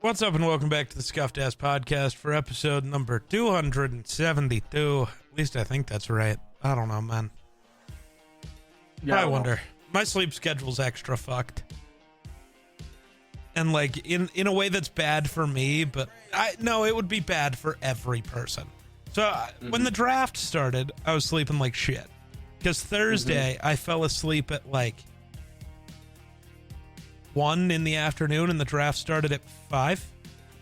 What's up and welcome back to the Scuffed Ass Podcast for episode number 272. At least I think that's right. I don't know, man. Yeah, I wonder. My sleep schedule's extra fucked. And like in a way that's bad for me, but it would be bad for every person. So when the draft started, I was sleeping like shit. Because Thursday, I fell asleep at like 1 in the afternoon and the draft started at 5,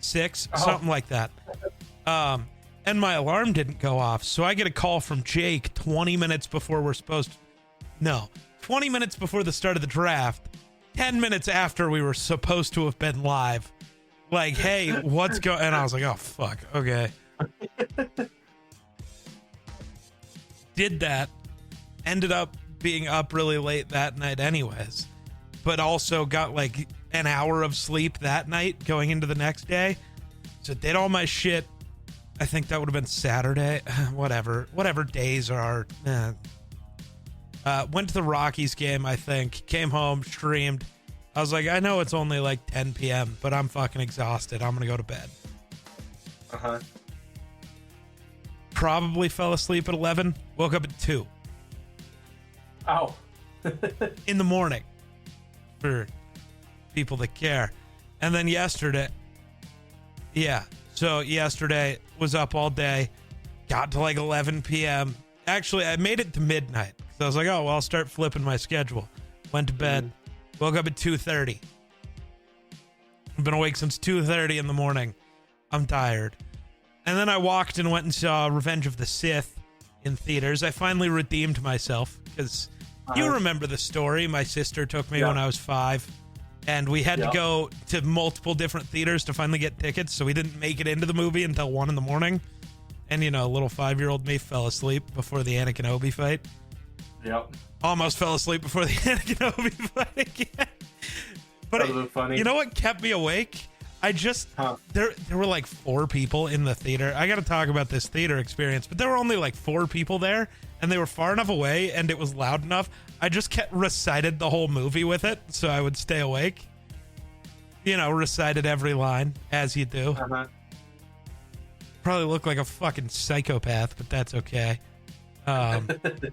6, something like that. And my alarm didn't go off. So I get a call from Jake 20 minutes before 20 minutes before the start of the draft, 10 minutes after we were supposed to have been live. Like, hey, what's going on? And I was like, oh, fuck. Okay. Did that. Ended up being up really late that night anyways. But also got like an hour of sleep that night going into the next day. So did all my shit. I think that would have been Saturday. Whatever days are. Went to the Rockies game, I think. Came home, streamed. I was like, I know it's only like 10 p.m., but I'm fucking exhausted. I'm going to go to bed. Probably fell asleep at 11. Woke up at 2. Oh. In the morning. For people that care. And then yesterday, yesterday was up all day, got to like 11 p.m. Actually, I made it to midnight. So I was like, oh, well, I'll start flipping my schedule. Went to bed, woke up at 2:30. I've been awake since 2:30 in the morning. I'm tired. And then I walked and went and saw Revenge of the Sith in theaters. I finally redeemed myself because you remember the story. My sister took me when I was 5, and we had to go to multiple different theaters to finally get tickets, so we didn't make it into the movie until 1 in the morning. And, little 5-year-old me fell asleep before the Anakin Obi fight. Yep. Almost fell asleep before the Anakin Obi fight again. But funny. You know what kept me awake? There were like 4 people in the theater. I got to talk about this theater experience, but there were only like 4 people there, and they were far enough away, and it was loud enough. I just kept recited the whole movie with it, so I would stay awake. Recited every line, as you do. Probably look like a fucking psychopath, but that's okay. The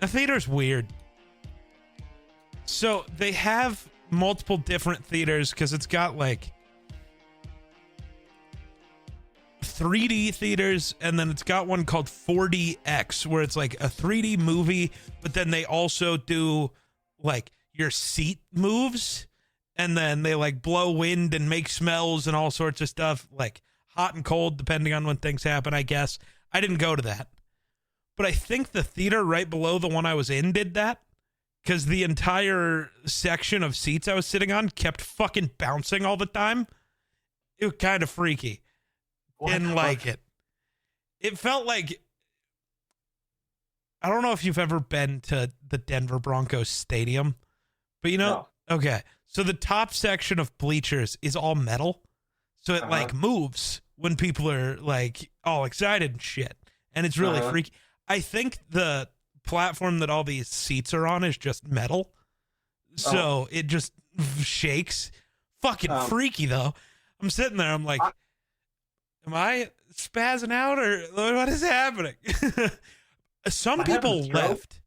theater's weird. So they have multiple different theaters because it's got like 3D theaters, and then it's got one called 4DX where it's like a 3D movie, but then they also do like your seat moves, and then they like blow wind and make smells and all sorts of stuff, like hot and cold depending on when things happen, I guess. I didn't go to that, but I think the theater right below the one I was in did that, because the entire section of seats I was sitting on kept fucking bouncing all the time. It was kind of freaky. Didn't like it. It felt like, I don't know if you've ever been to the Denver Broncos stadium, but No. Okay. So the top section of bleachers is all metal. So it like moves when people are like all excited and shit. And it's really freaky. I think the platform that all these seats are on is just metal. So it just shakes. Fucking freaky though. I'm sitting there, I'm like, am I spazzing out or what is happening? Some people left.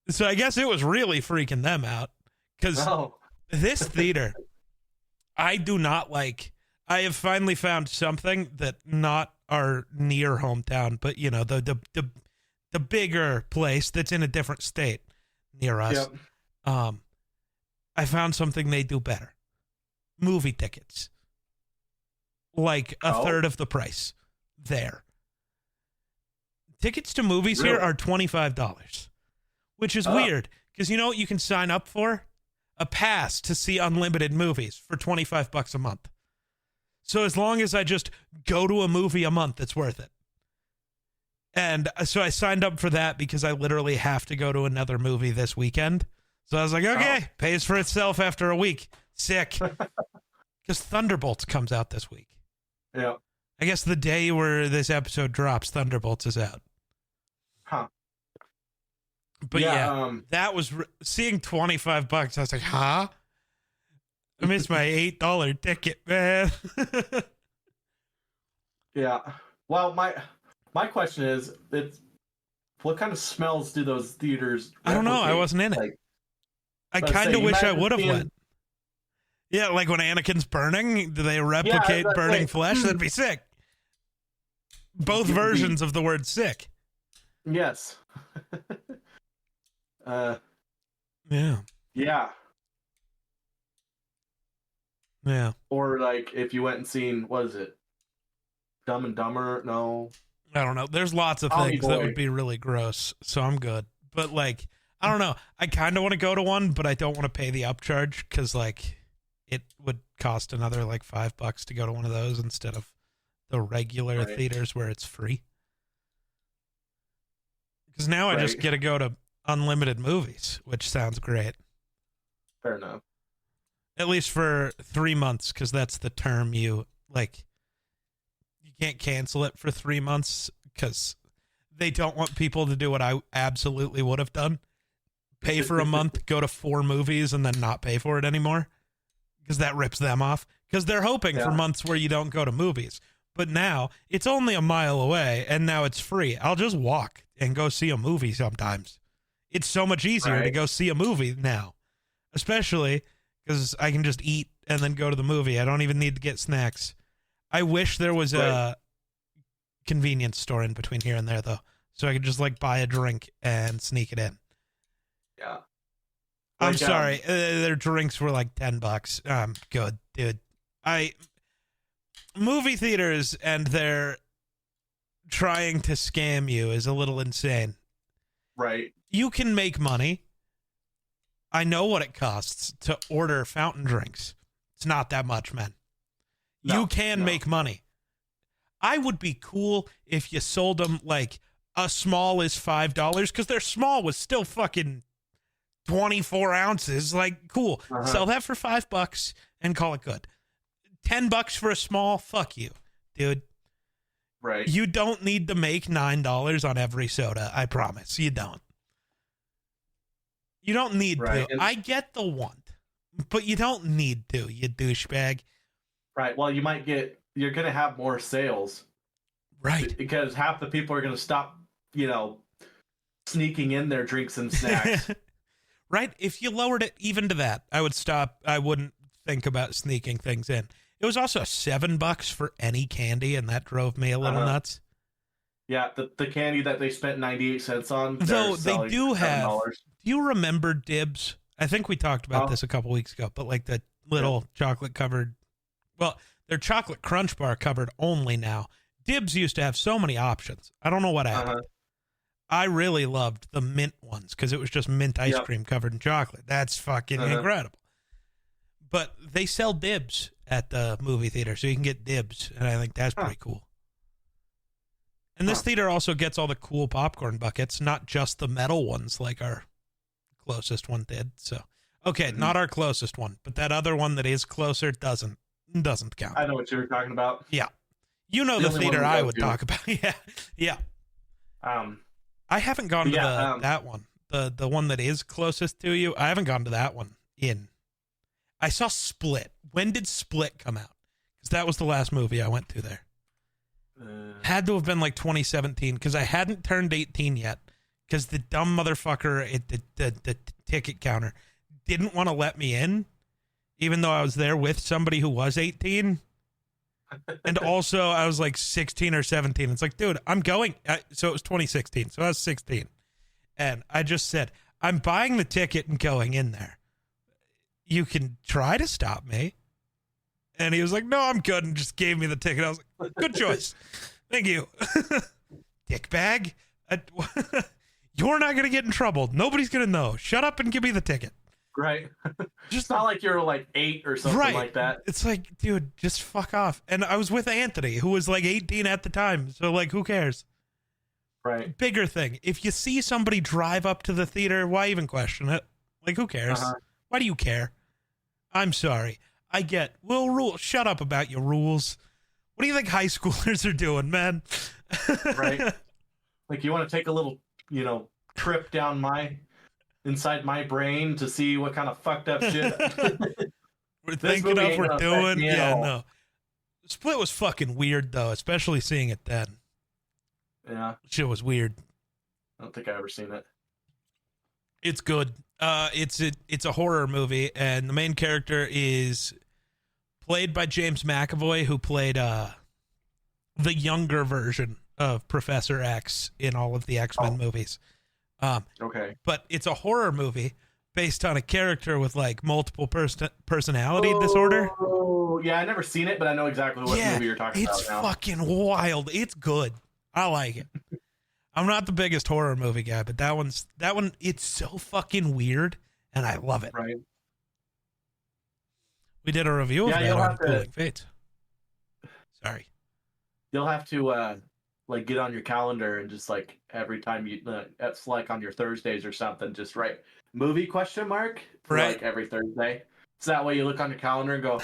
So I guess it was really freaking them out. Because this theater, I do not like. I have finally found something that not our near hometown, but the bigger place that's in a different state near us. Yep. I found something they do better. Movie tickets. Like a third of the price there. Tickets to movies here are $25, which is weird because you know what you can sign up for? A pass to see unlimited movies for $25 a month. So as long as I just go to a movie a month, it's worth it. And so I signed up for that because I literally have to go to another movie this weekend. So I was like, okay, pays for itself after a week. Sick. Because Thunderbolts comes out this week. Yeah. I guess the day where this episode drops, Thunderbolts is out. Huh. But that was seeing $25. I was like, huh? I missed my $8 ticket, man. Yeah. Well, my question is, what kind of smells do those theaters I don't know. I replicate? wasn't in it. Like, I let's kind say, of you wish I imagine would have seeing- went. Yeah, like when Anakin's burning, do they replicate that's burning right. flesh? That'd be sick. Both It would be- versions of the word sick. Yes. Yeah. Yeah. Yeah. Or like if you went and seen, what is it? Dumb and Dumber? No. I don't know. There's lots of Tommy things that Boy. would be really gross, so I'm good. But like, I don't know. I kind of want to go to one, but I don't want to pay the upcharge because like it would cost another like $5 to go to one of those instead of the regular Right. theaters where it's free. Because now I just Right. get to go to unlimited movies, which sounds great. Fair enough. At least for 3 months, because that's the term you like. You can't cancel it for 3 months because they don't want people to do what I absolutely would have done. Pay for a month, go to 4 movies, and then not pay for it anymore. Because that rips them off. Because they're hoping for Yeah. months where you don't go to movies. But now it's only a mile away, and now it's free. I'll just walk and go see a movie sometimes. It's so much easier to Right. go see a movie now. Especially because I can just eat and then go to the movie. I don't even need to get snacks. I wish there was a convenience store in between here and there, though. So I could just like buy a drink and sneak it in. Yeah. I'm Like, sorry. Their drinks were like $10. I'm good, dude. Movie theaters and they're trying to scam you is a little insane. Right. You can make money. I know what it costs to order fountain drinks. It's not that much, man. No, You can no. make money. I would be cool if you sold them like a small is $5 because their small was still fucking 24 ounces. Like, cool. Uh-huh. Sell that for $5 and call it good. $10 for a small, fuck you, dude. Right. You don't need to make $9 on every soda. I promise. You don't. You don't need Right, to. and- I get the want, but you don't need to, you douchebag. Right. Well, you're going to have more sales Right. because half the people are going to stop, sneaking in their drinks and snacks. Right? If you lowered it even to that, I would stop. I wouldn't think about sneaking things in. It was also $7 for any candy, and that drove me a little nuts. Yeah, the candy that they spent 98 cents on. Though they're they selling do for have. $7. Do you remember Dibs? I think we talked about Oh. this a couple weeks ago, but like the little chocolate covered. Well, they're chocolate crunch bar covered only now. Dibs used to have so many options. I don't know what happened. Uh-huh. I really loved the mint ones because it was just mint ice Yep. cream covered in chocolate. That's fucking Uh-huh. incredible. But they sell Dibs at the movie theater, so you can get Dibs, and I think that's pretty cool. And this theater also gets all the cool popcorn buckets, not just the metal ones like our closest one did. So, okay, not our closest one, but that other one that is closer doesn't count. I know what you were talking about. Yeah. You know The the only one theater we I go would to. talk about. Yeah. Yeah. I haven't gone to Yeah, that one. The one that is closest to you. I haven't gone to that one I saw Split. When did Split come out? Because that was the last movie I went to there. Had to have been like 2017 because I hadn't turned 18 yet because the dumb motherfucker at the ticket counter didn't want to let me in even though I was there with somebody who was 18. And also I was like 16 or 17. It's like, dude, I'm going. So it was 2016. So I was 16. And I just said, I'm buying the ticket and going in there. You can try to stop me. And he was like, no, I'm good. And just gave me the ticket. I was like, good choice. Thank you. Dickbag. You're not going to get in trouble. Nobody's going to know. Shut up and give me the ticket. Right. Just It's not like you're like 8 or something like that. It's like, dude, just fuck off. And I was with Anthony, who was like 18 at the time. So, like, who cares? Right. Bigger thing. If you see somebody drive up to the theater, why even question it? Like, who cares? Uh-huh. Why do you care? I'm sorry. I get, well, rule. Shut up about your rules. What do you think high schoolers are doing, man? Right. Like, you want to take a little, trip down inside my brain to see what kind of fucked up shit. we're This thinking movie of, ain't we're gonna affect doing. me at Yeah, all. no. Split was fucking weird though, especially seeing it then. Yeah, Shit was weird. I don't think I've ever seen it. It's good. It's a horror movie, and the main character is played by James McAvoy, who played the younger version of Professor X in all of the X-Men movies. Okay. But it's a horror movie based on a character with like multiple personality disorder. Oh, yeah, I never seen it, but I know exactly what movie you're talking about It's now. fucking wild. It's good. I like it. I'm not the biggest horror movie guy, but that one, it's so fucking weird, and I love it. Right. We did a review of that you'll on have to- Cooling Fates. Sorry. You'll have to like get on your calendar and just like every time you it's like on your Thursdays or something, just write movie question mark for Right. like every Thursday. So that way you look on your calendar and go,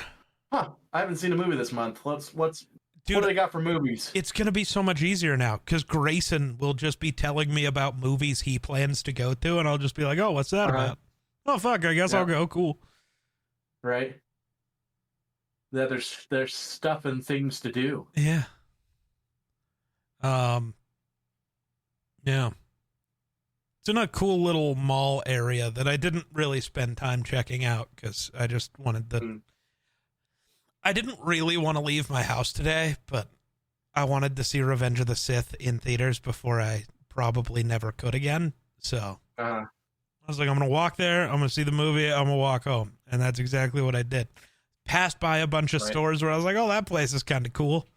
huh, I haven't seen a movie this month. What do they got for movies? It's going to be so much easier now because Grayson will just be telling me about movies he plans to go to, and I'll just be like, oh, what's that about? Oh, fuck, I guess I'll go. Cool. Right. Yeah, there's stuff and things to do. Yeah. Yeah. It's in a cool little mall area that I didn't really spend time checking out because I just wanted to. I didn't really want to leave my house today, but I wanted to see Revenge of the Sith in theaters before I probably never could again. So I was like, I'm going to walk there. I'm going to see the movie. I'm going to walk home. And that's exactly what I did. Passed by a bunch of stores where I was like, oh, that place is kind of cool.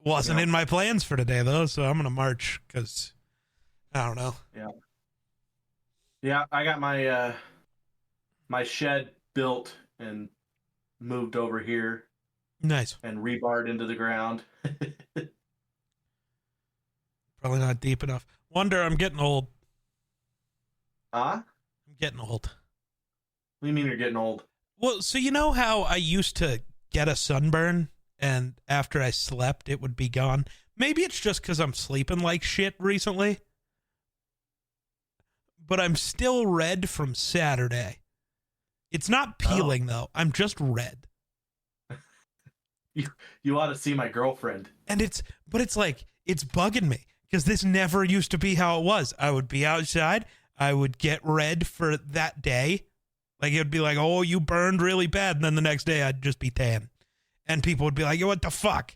Wasn't in my plans for today, though. So I'm going to march because I don't know. Yeah. Yeah, I got my my shed built and moved over here. Nice. And rebarred into the ground. Probably not deep enough. Wonder, I'm getting old. Huh? I'm getting old. What do you mean you're getting old? Well, so you know how I used to get a sunburn and after I slept it would be gone? Maybe it's just because I'm sleeping like shit recently. But I'm still red from Saturday. It's not peeling though. I'm just red. You ought to see my girlfriend. And it's like, it's bugging me because this never used to be how it was. I would be outside. I would get red for that day. Like, it would be like, oh, you burned really bad. And then the next day I'd just be tan. And people would be like, yo, what the fuck?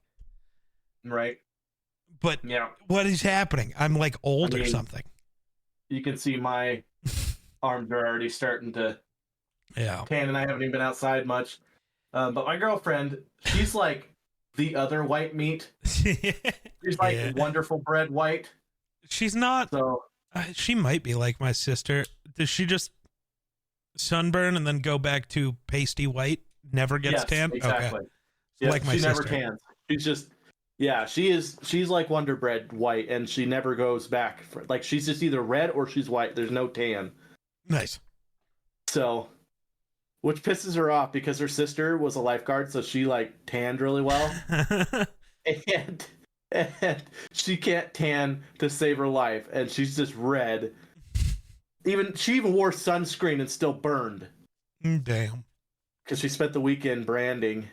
Right. But what is happening? I'm like old or something. You can see my arms are already starting to tan, and I haven't even been outside much. But my girlfriend, she's like the other white meat. She's like wonderful bread white. She's not. So she might be like my sister. Does she just sunburn and then go back to pasty white? Never gets tan? Exactly. Okay. Yeah, like my she sister. never tans. She's just, she's like Wonder Bread white, and she never goes back. Like, she's just either red or she's white. There's no tan. Nice. So, which pisses her off because her sister was a lifeguard, so she like tanned really well. and she can't tan to save her life, and she's just red. She even wore sunscreen and still burned. Damn. Because she spent the weekend branding.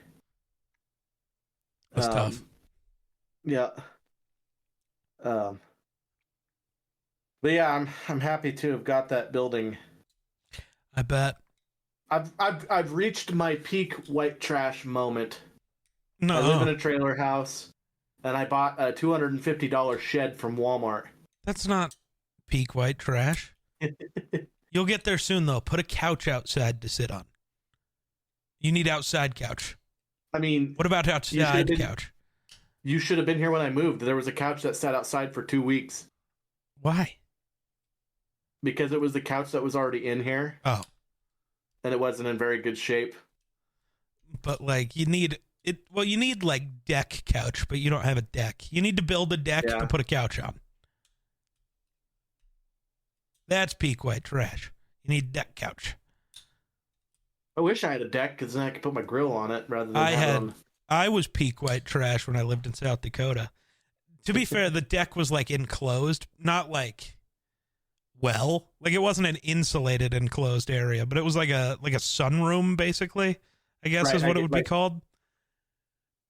That's tough. Yeah. But yeah, I'm happy to have got that building. I bet. I've reached my peak white trash moment. No. I live in a trailer house, and I bought a $250 shed from Walmart. That's not peak white trash. You'll get there soon, though. Put a couch outside to sit on. You need outside couch. I mean, what about outside couch? You should have been here when I moved. There was a couch that sat outside for 2 weeks. Why? Because it was the couch that was already in here. Oh. And it wasn't in very good shape. But like you need like deck couch, but you don't have a deck. You need to build a deck to put a couch on. That's peak white trash. You need deck couch. I wish I had a deck because then I could put my grill on it rather than I was peak white trash when I lived in South Dakota. To be fair, the deck was like enclosed, not like it wasn't an insulated enclosed area, but it was like a sunroom basically. I guess Right, is I what it get, would be like, called.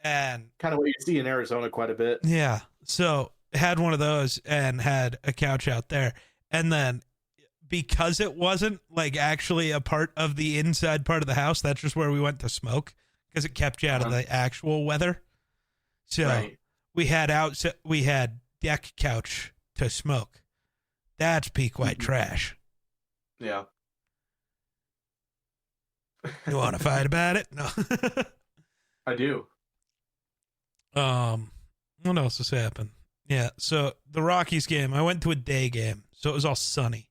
And kind of what you see in Arizona quite a bit. yeah, so had one of those and had a couch out there. And then because it wasn't like actually a part of the inside part of the house, that's just where we went to smoke because it kept you out of the actual weather. So we had deck couch to smoke. That's peak white trash. Yeah. You want to fight about it? No. I do. What else has happened? Yeah, so the Rockies game, I went to a day game, so it was all sunny.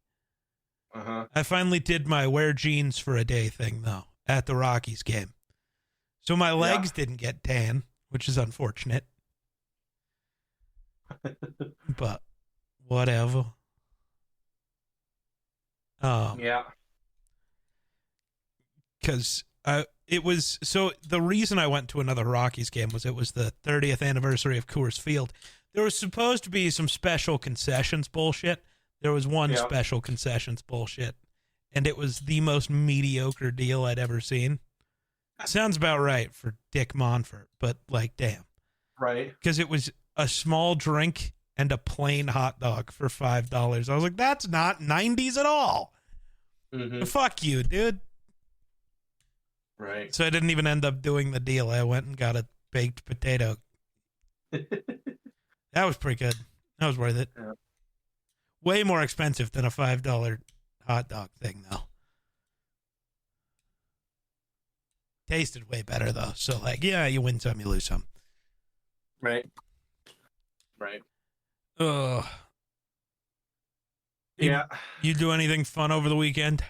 I finally did my wear jeans for a day thing, though, at the Rockies game. So my legs didn't get tan, which is unfortunate. But whatever. Yeah. Because it was, so the reason I went to another Rockies game was it was the 30th anniversary of Coors Field. There was supposed to be some special concessions bullshit. There was one special concessions bullshit, and it was the most mediocre deal I'd ever seen. Sounds about right for Dick Monfort, but like, damn. Right. Because it was a small drink and a plain hot dog for $5. I was like, that's not 90s at all. Fuck you, dude. Right. So I didn't even end up doing the deal. I went and got a baked potato. That was pretty good. That was worth it. Yeah. Way more expensive than a $5 hot dog thing, though. Tasted way better, though. So, like, yeah, you win some, you lose some. Right. Right. Ugh. Yeah. You do anything fun over the weekend?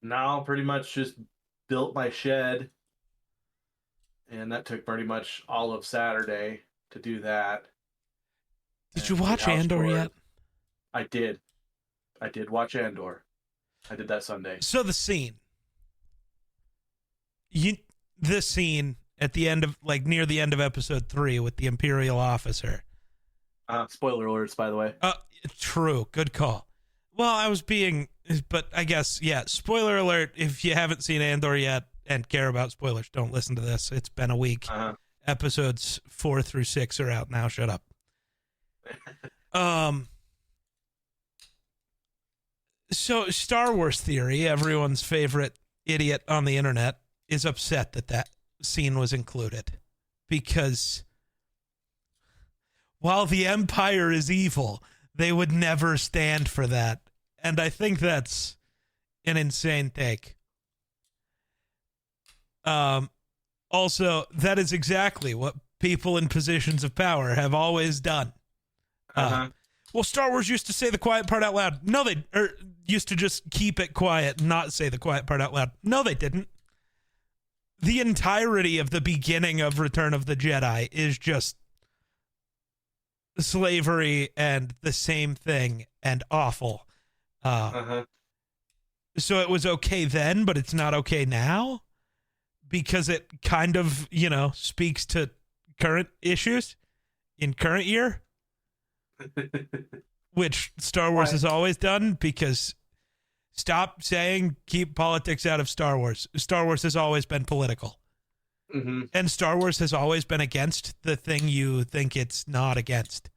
No, pretty much just built my shed. And that took pretty much all of Saturday to do that. Did you watch Andor yet? I did. I did watch Andor. I did that Sunday. So the scene. The scene at the end of, like, near the end of episode 3 with the Imperial officer. Spoiler alerts, by the way. True. Good call. Well, but I guess, yeah, spoiler alert. If you haven't seen Andor yet and care about spoilers, don't listen to this. It's been a week. Episodes 4 through 6 are out now. Shut up. So Star Wars Theory, everyone's favorite idiot on the internet, is upset that scene was included because while the Empire is evil, they would never stand for that. And I think that's an insane take. Also, that is exactly what people in positions of power have always done. Well, Star Wars used to say the quiet part out loud. No, they used to just keep it quiet and not say the quiet part out loud. No, they didn't. The entirety of the beginning of Return of the Jedi is just slavery and the same thing and awful. So it was okay then, but it's not okay now because it kind of, speaks to current issues in current year. Which Star Wars has always done, because stop saying keep politics out of Star Wars. Star Wars has always been political. And Star Wars has always been against the thing you think it's not against.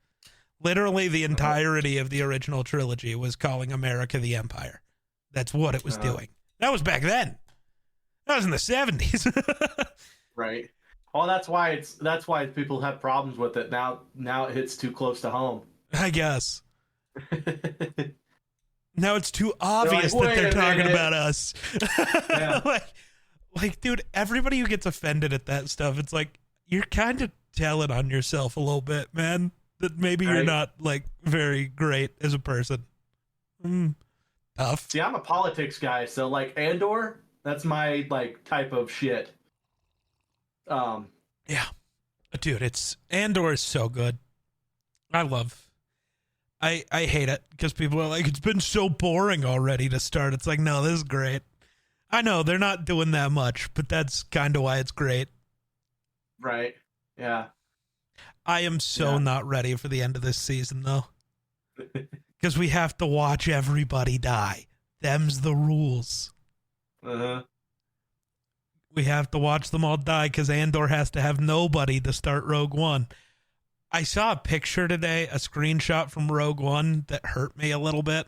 Literally the entirety of the original trilogy was calling America the Empire. That's what it was doing. That was back then. That was in the 70s. Right. Well, that's why people have problems with it now. Now it hits too close to home. I guess. Now it's too obvious that they're talking about us. Yeah. like, dude, everybody who gets offended at that stuff, it's like, you're kind of telling on yourself a little bit, man. That maybe you're not, like, very great as a person. Tough. See, I'm a politics guy, so, like, Andor, that's my, like, type of shit. Yeah. Dude, Andor is so good. I hate it because people are like, it's been so boring already to start. It's like, no, this is great. I know they're not doing that much, but that's kind of why it's great. Right. Yeah. I am so not ready for the end of this season, though. Because we have to watch everybody die. Them's the rules. We have to watch them all die because Andor has to have nobody to start Rogue One. I saw a picture today, a screenshot from Rogue One that hurt me a little bit.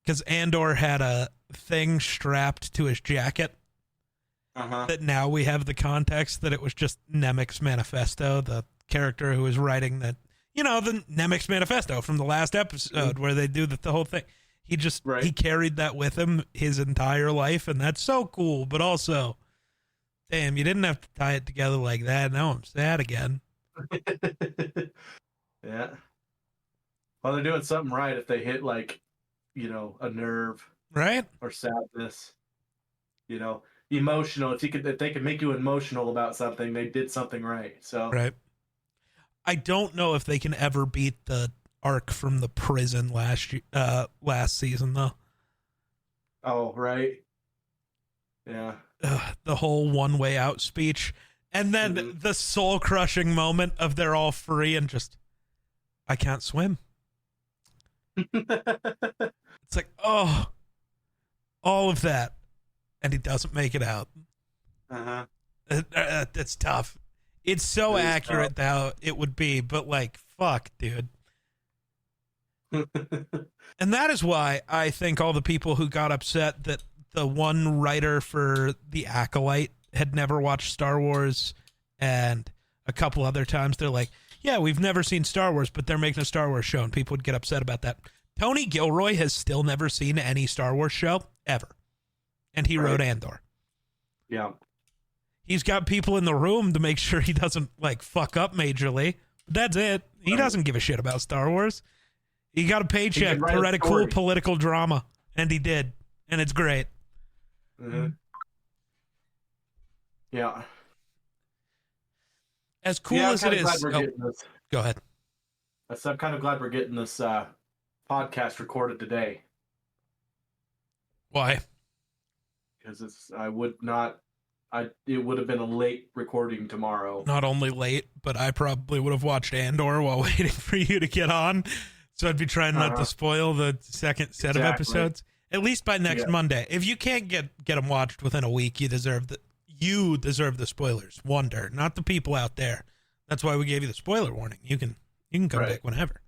Because Andor had a thing strapped to his jacket. That now we have the context that it was just Nemec's manifesto, the character who was writing the Nemec's manifesto from the last episode where they do the whole thing. He just he carried that with him his entire life, and that's so cool. But also, damn, you didn't have to tie it together like that. Now I'm sad again. Yeah. Well, they're doing something right if they hit like, a nerve, right, or sadness, emotional. If they can make you emotional about something, they did something right. So right. I don't know if they can ever beat the arc from the prison last season though. Oh, right. Yeah. The whole one way out speech, and then the soul crushing moment of they're all free and just, I can't swim. It's like, oh, all of that, and he doesn't make it out. That's tough. It's so accurate how it would be, but like, fuck, dude. And that is why I think all the people who got upset that the one writer for The Acolyte had never watched Star Wars, and a couple other times they're like, yeah, we've never seen Star Wars, but they're making a Star Wars show, and people would get upset about that. Tony Gilroy has still never seen any Star Wars show, ever. And he wrote Andor. Yeah. He's got people in the room to make sure he doesn't, like, fuck up majorly. That's it. He doesn't give a shit about Star Wars. He got a paycheck to write a cool political drama, and he did. And it's great. Yeah. As cool as it is. Go ahead. I'm kind of glad we're getting this podcast recorded today. Why? Because it would have been a late recording tomorrow. Not only late, but I probably would have watched Andor while waiting for you to get on. So I'd be trying not to spoil the second set of episodes. At least by next Monday. If you can't get them watched within a week, you deserve the spoilers. Wonder, not the people out there. That's why we gave you the spoiler warning. You can come back whenever.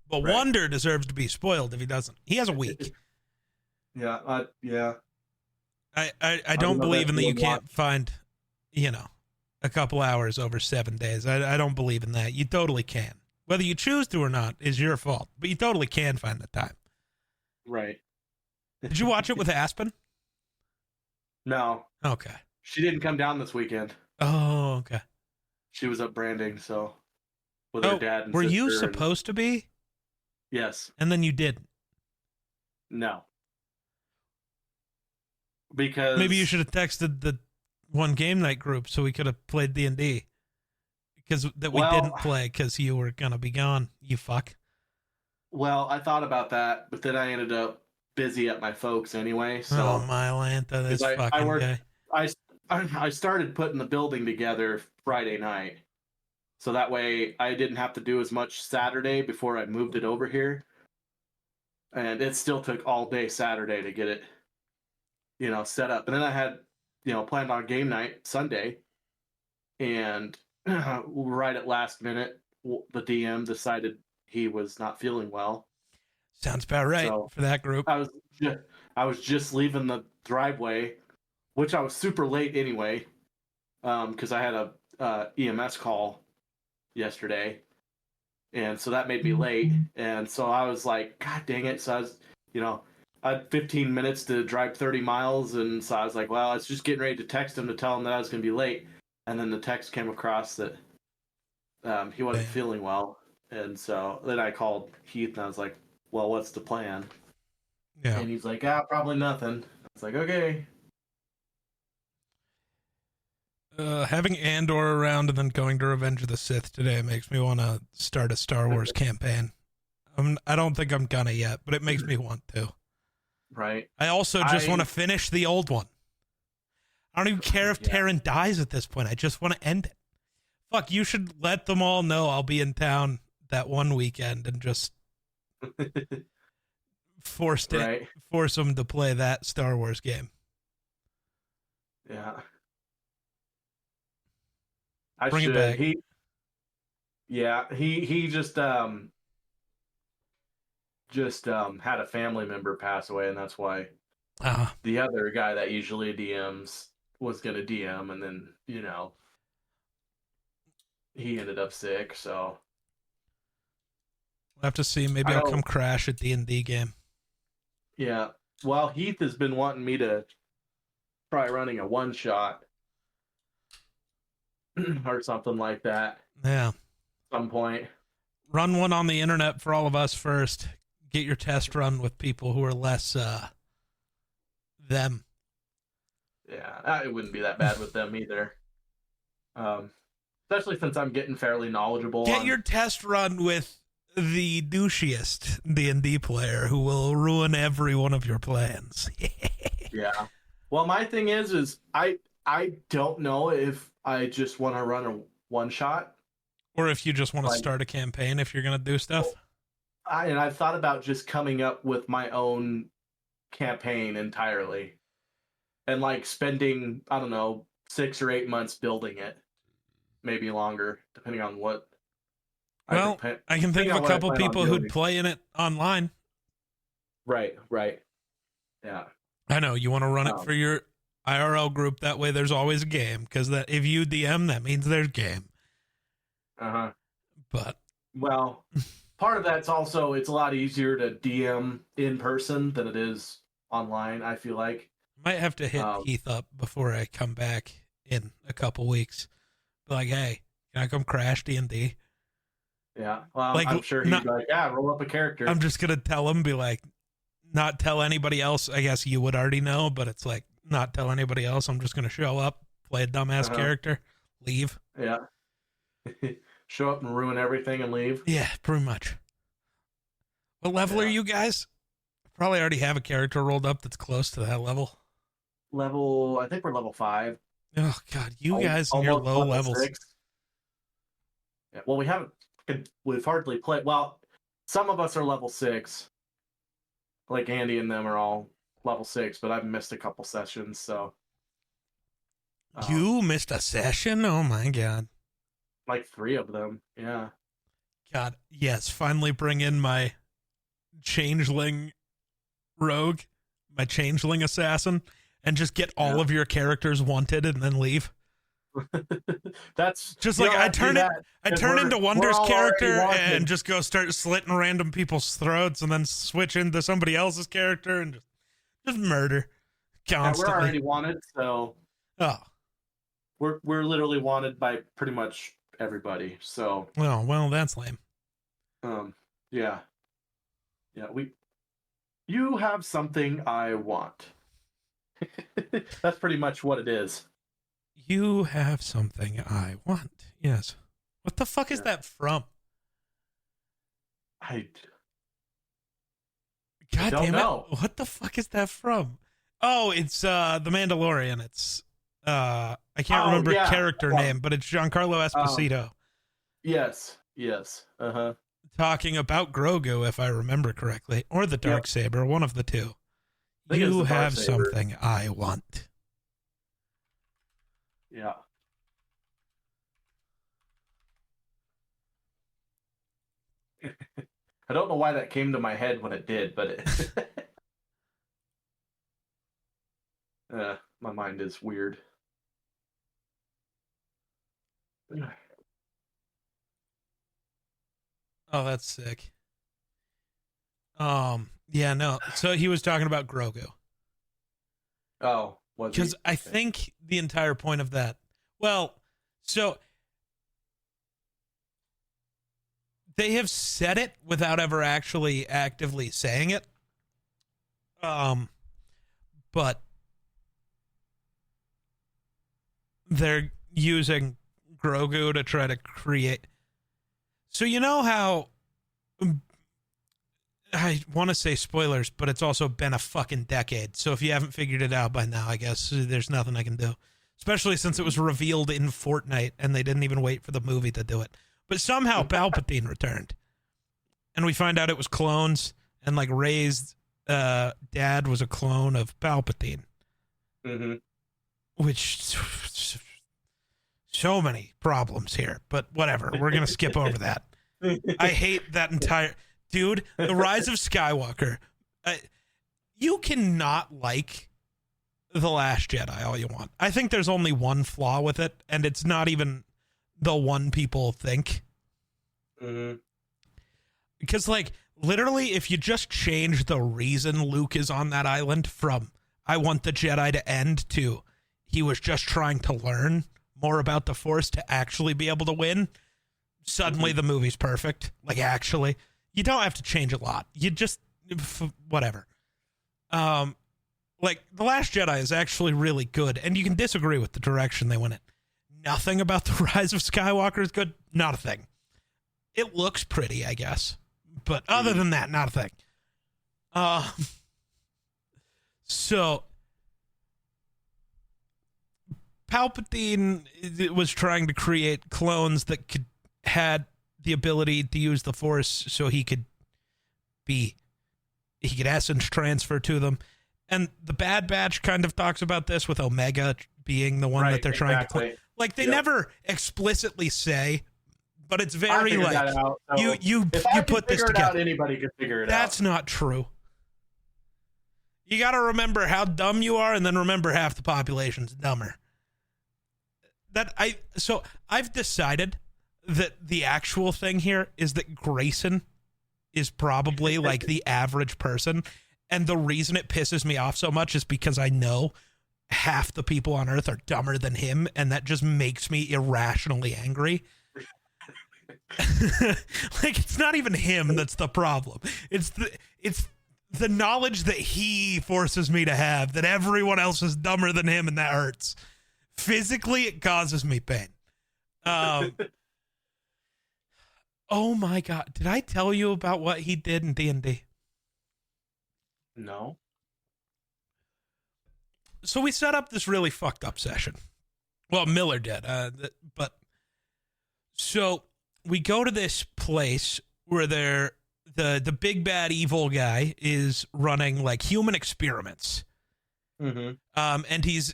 But Wonder deserves to be spoiled if he doesn't. He has a week. Yeah. I don't believe in that you can't find, a couple hours over 7 days. I don't believe in that. You totally can. Whether you choose to or not is your fault. But you totally can find the time. Right. Did you watch it with Aspen? No. Okay. She didn't come down this weekend. Oh, okay. She was up branding, so with her dad and were sister. You supposed to be? Yes. And then you didn't? No. Because maybe you should have texted the one game night group so we could have played D&D. Because we didn't play because you were going to be gone, you fuck. Well, I thought about that, but then I ended up busy at my folks anyway. So oh, my Lanta, this fucking guy. I started putting the building together Friday night. So that way I didn't have to do as much Saturday before I moved it over here. And it still took all day Saturday to get it, set up. And then I had, planned on game night Sunday. And right at last minute, the DM decided he was not feeling well. Sounds about right for that group. I was just leaving the driveway, which I was super late anyway, because I had a EMS call yesterday, and so that made me late. And so I was like, God dang it! So I was, I had 15 minutes to drive 30 miles, and so I was like, well, I was just getting ready to text him to tell him that I was going to be late, and then the text came across that he wasn't feeling well, and so then I called Heath and I was like, well, what's the plan? Yeah. And he's like, probably nothing. I was like, okay. Having Andor around and then going to Revenge of the Sith today makes me want to start a Star Wars campaign. I don't think I'm gonna yet, but it makes me want to. Right. I also just want to finish the old one. I don't even care if Taryn dies at this point. I just want to end it. Fuck, you should let them all know I'll be in town that one weekend and just force them to play that Star Wars game. Yeah. Bring it back. He had a family member pass away, and that's why the other guy that usually DMs was gonna DM, and then he ended up sick. So we'll have to see. Maybe I'll come crash a D&D game. Yeah. Well, Heath has been wanting me to try running a one shot or something like that. Yeah. At some point. Run one on the internet for all of us first. Get your test run with people who are less them. Yeah, it wouldn't be that bad with them either. Especially since I'm getting fairly knowledgeable. Get your test run with the douchiest D&D player who will ruin every one of your plans. Yeah. Well, my thing is I don't know if I just want to run a one shot, or if you just want to start a campaign if you're going to do stuff. I've thought about just coming up with my own campaign entirely and like spending, I don't know, 6 or 8 months building it, maybe longer, depending on what. Well, I can think of a couple people who'd play in it online. Right. Yeah. I know you want to run it for your IRL group. That way, there's always a game. Because that if you DM, that means there's game. But part of that's also it's a lot easier to DM in person than it is online. I feel like might have to hit Heath up before I come back in a couple weeks. Be like, hey, can I come crash D&D? Yeah, well, I'm sure he'd be like, yeah, roll up a character. I'm just gonna tell him, be like, not tell anybody else. I guess you would already know, but it's like, not tell anybody else. I'm just gonna show up, play a dumbass character, leave. Yeah. Show up and ruin everything and leave. Yeah, pretty much. What level are you guys? Probably already have a character rolled up that's close to that level. I think we're level 5. Oh God, you guys and your low levels. 6. Yeah, well, we've hardly played. Well, some of us are level 6. Like Andy and them are all level 6, but I've missed a couple sessions, so. You missed a session? Oh my God. Like 3 of them, yeah. God, yes, finally bring in my changeling rogue, my changeling assassin, and just get all of your characters wanted and then leave. That's just like I turn into Wonder's character and just go start slitting random people's throats and then switch into somebody else's character and just murder constantly. Yeah, we're already wanted, so we're literally wanted by pretty much everybody. So well, that's lame. Yeah. You have something I want. That's pretty much what it is. You have something I want. Yes. What the fuck is that from? God damn it. What the fuck is that from? Oh, it's The Mandalorian. It's I can't remember character name, but it's Giancarlo Esposito. Yes. Talking about Grogu, if I remember correctly, or the Darksaber, one of the two. You have something I want. Yeah. I don't know why that came to my head when it did, but my mind is weird. Oh, that's sick. Yeah, no. So he was talking about Grogu. Oh, because I think the entire point of that. Well, so they have said it without ever actually actively saying it. But they're using Grogu to try to create. So you know how I want to say spoilers, but it's also been a fucking decade. So if you haven't figured it out by now, I guess there's nothing I can do. Especially since it was revealed in Fortnite and they didn't even wait for the movie to do it. But somehow Palpatine returned. And we find out it was clones and like Rey's dad was a clone of Palpatine. Mm-hmm. which so many problems here, but whatever. We're going to skip over that. I hate that entire dude. The Rise of Skywalker. You cannot like The Last Jedi all you want. I think there's only one flaw with it, and it's not even the one people think. Mm-hmm. Because, like, literally, if you just change the reason Luke is on that island from I want the Jedi to end to he was just trying to learn more about the Force to actually be able to win, suddenly the movie's perfect. Like, actually, you don't have to change a lot. You just, whatever. Like, The Last Jedi is actually really good, and you can disagree with the direction they went in. Nothing about The Rise of Skywalker is good. Not a thing. It looks pretty, I guess. But other than that, not a thing. So, Palpatine was trying to create clones that had the ability to use the Force so he could essence transfer to them. And the Bad Batch kind of talks about this with Omega being the one that they're trying to... Like, they never explicitly say... But it's very like out, so you put this together. Out, anybody can figure it That's out. not true. You got to remember how dumb you are, and then remember half the population's dumber. So I've decided that the actual thing here is that Grayson is probably like the average person, and the reason it pisses me off so much is because I know half the people on Earth are dumber than him, and that just makes me irrationally angry. Like, it's not even him that's the problem. It's the knowledge that he forces me to have that everyone else is dumber than him, and that hurts. Physically, it causes me pain. Oh my God. Did I tell you about what he did in D&D? No. So we set up this really fucked up session. Well, Miller did, but so we go to this place where the big bad evil guy is running like human experiments. Mm-hmm. And he's,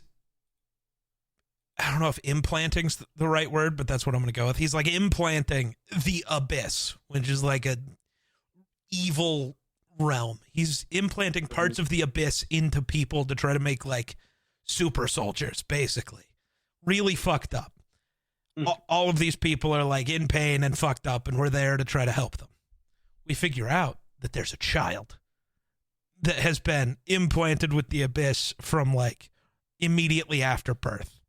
I don't know if implanting's the right word, but that's what I'm going to go with. He's like implanting the abyss, which is like a evil realm. He's implanting parts of the abyss into people to try to make like super soldiers, basically. Really fucked up. All of these people are like in pain and fucked up, and we're there to try to help them. We figure out that there's a child that has been implanted with the abyss from like immediately after birth.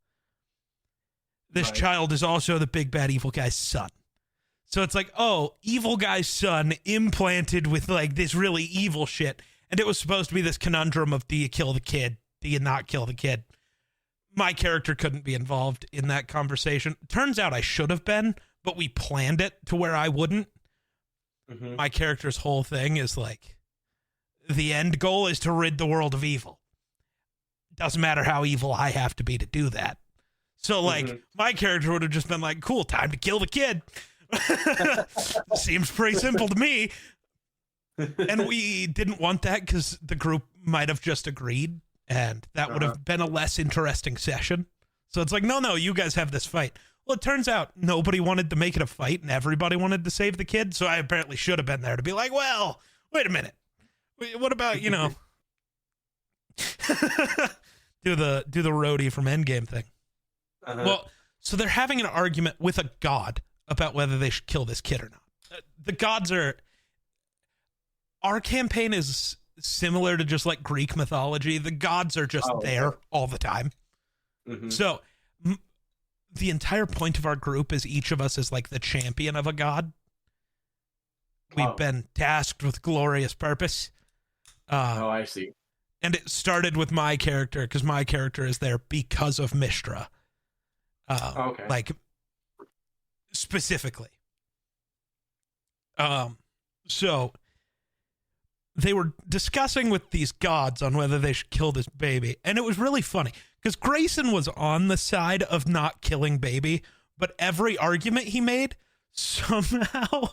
This child is also the big bad evil guy's son. So it's like, oh, evil guy's son implanted with like this really evil shit. And it was supposed to be this conundrum of, do you kill the kid? Do you not kill the kid? My character couldn't be involved in that conversation. Turns out I should have been, but we planned it to where I wouldn't. Mm-hmm. My character's whole thing is like, the end goal is to rid the world of evil. Doesn't matter how evil I have to be to do that. So like, my character would have just been like, cool, time to kill the kid. Seems pretty simple to me. And we didn't want that because the group might have just agreed. And that would have been a less interesting session. So it's like, no, you guys have this fight. Well, it turns out nobody wanted to make it a fight and everybody wanted to save the kid. So I apparently should have been there to be like, well, wait a minute. What about, do the roadie from Endgame thing. Well, so they're having an argument with a god about whether they should kill this kid or not. The gods are... Our campaign is similar to just like Greek mythology. The gods are just there all the time. Mm-hmm. So the entire point of our group is each of us is like the champion of a god. We've been tasked with glorious purpose. I see. And it started with my character because my character is there because of Mistra. Like specifically. So they were discussing with these gods on whether they should kill this baby. And it was really funny because Grayson was on the side of not killing baby, but every argument he made somehow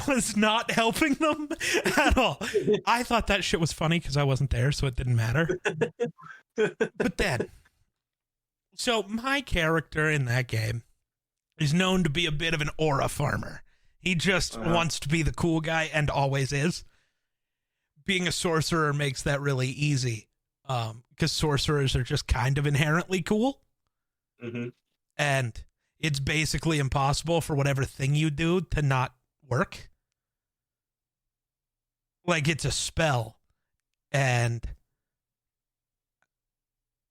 was not helping them at all. I thought that shit was funny because I wasn't there, so it didn't matter. But then So my character in that game is known to be a bit of an aura farmer. He just wants to be the cool guy and always is. Being a sorcerer makes that really easy, because sorcerers are just kind of inherently cool. Mm-hmm. And it's basically impossible for whatever thing you do to not work. Like, it's a spell. And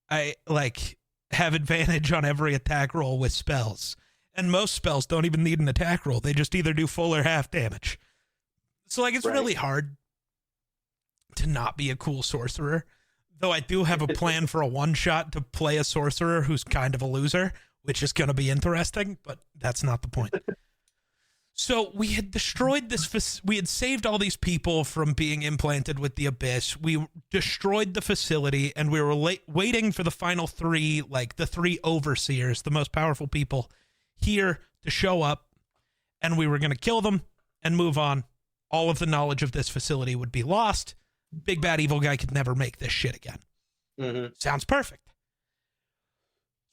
I, like, have advantage on every attack roll with spells. And most spells don't even need an attack roll. They just either do full or half damage. So, like, it's really hard to not be a cool sorcerer. Though I do have a plan for a one-shot to play a sorcerer who's kind of a loser, which is going to be interesting, but that's not the point. So we had destroyed this. We had saved all these people from being implanted with the Abyss. We destroyed the facility, and we were waiting for the final three, like the three overseers, the most powerful people here, to show up, and we were going to kill them and move on. All of the knowledge of this facility would be lost. Big bad evil guy could never make this shit again. Mm-hmm. Sounds perfect.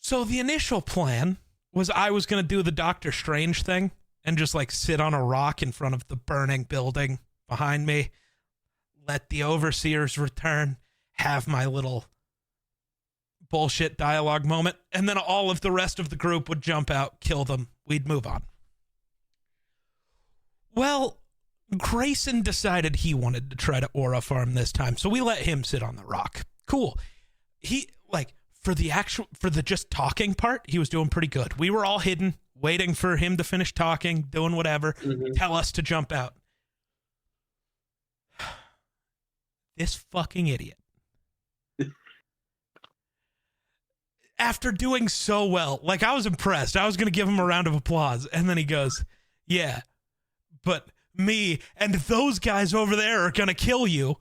So the initial plan was I was going to do the Doctor Strange thing and just like sit on a rock in front of the burning building behind me, let the overseers return, have my little bullshit dialogue moment, and then all of the rest of the group would jump out, kill them, we'd move on. Well, Grayson decided he wanted to try to aura farm this time, so we let him sit on the rock. Cool. He, like, for the just talking part, he was doing pretty good. We were all hidden, waiting for him to finish talking, doing whatever, tell us to jump out. This fucking idiot. After doing so well, like, I was impressed. I was going to give him a round of applause, and then he goes, yeah, but me and those guys over there are going to kill you.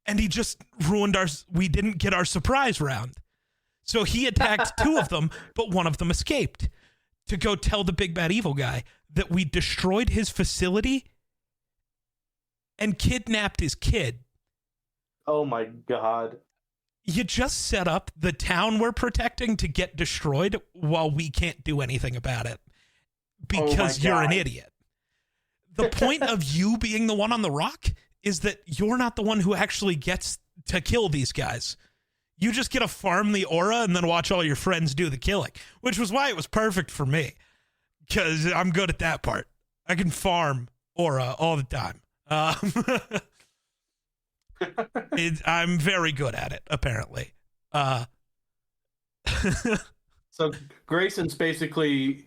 And he just ruined we didn't get our surprise round. So he attacked two of them, but one of them escaped to go tell the big bad evil guy that we destroyed his facility and kidnapped his kid. Oh my God. You just set up the town we're protecting to get destroyed while we can't do anything about it because you're an idiot. The point of you being the one on the rock is that you're not the one who actually gets to kill these guys. You just get to farm the aura and then watch all your friends do the killing, which was why it was perfect for me, because I'm good at that part. I can farm aura all the time. I'm very good at it, apparently. So Grayson's basically,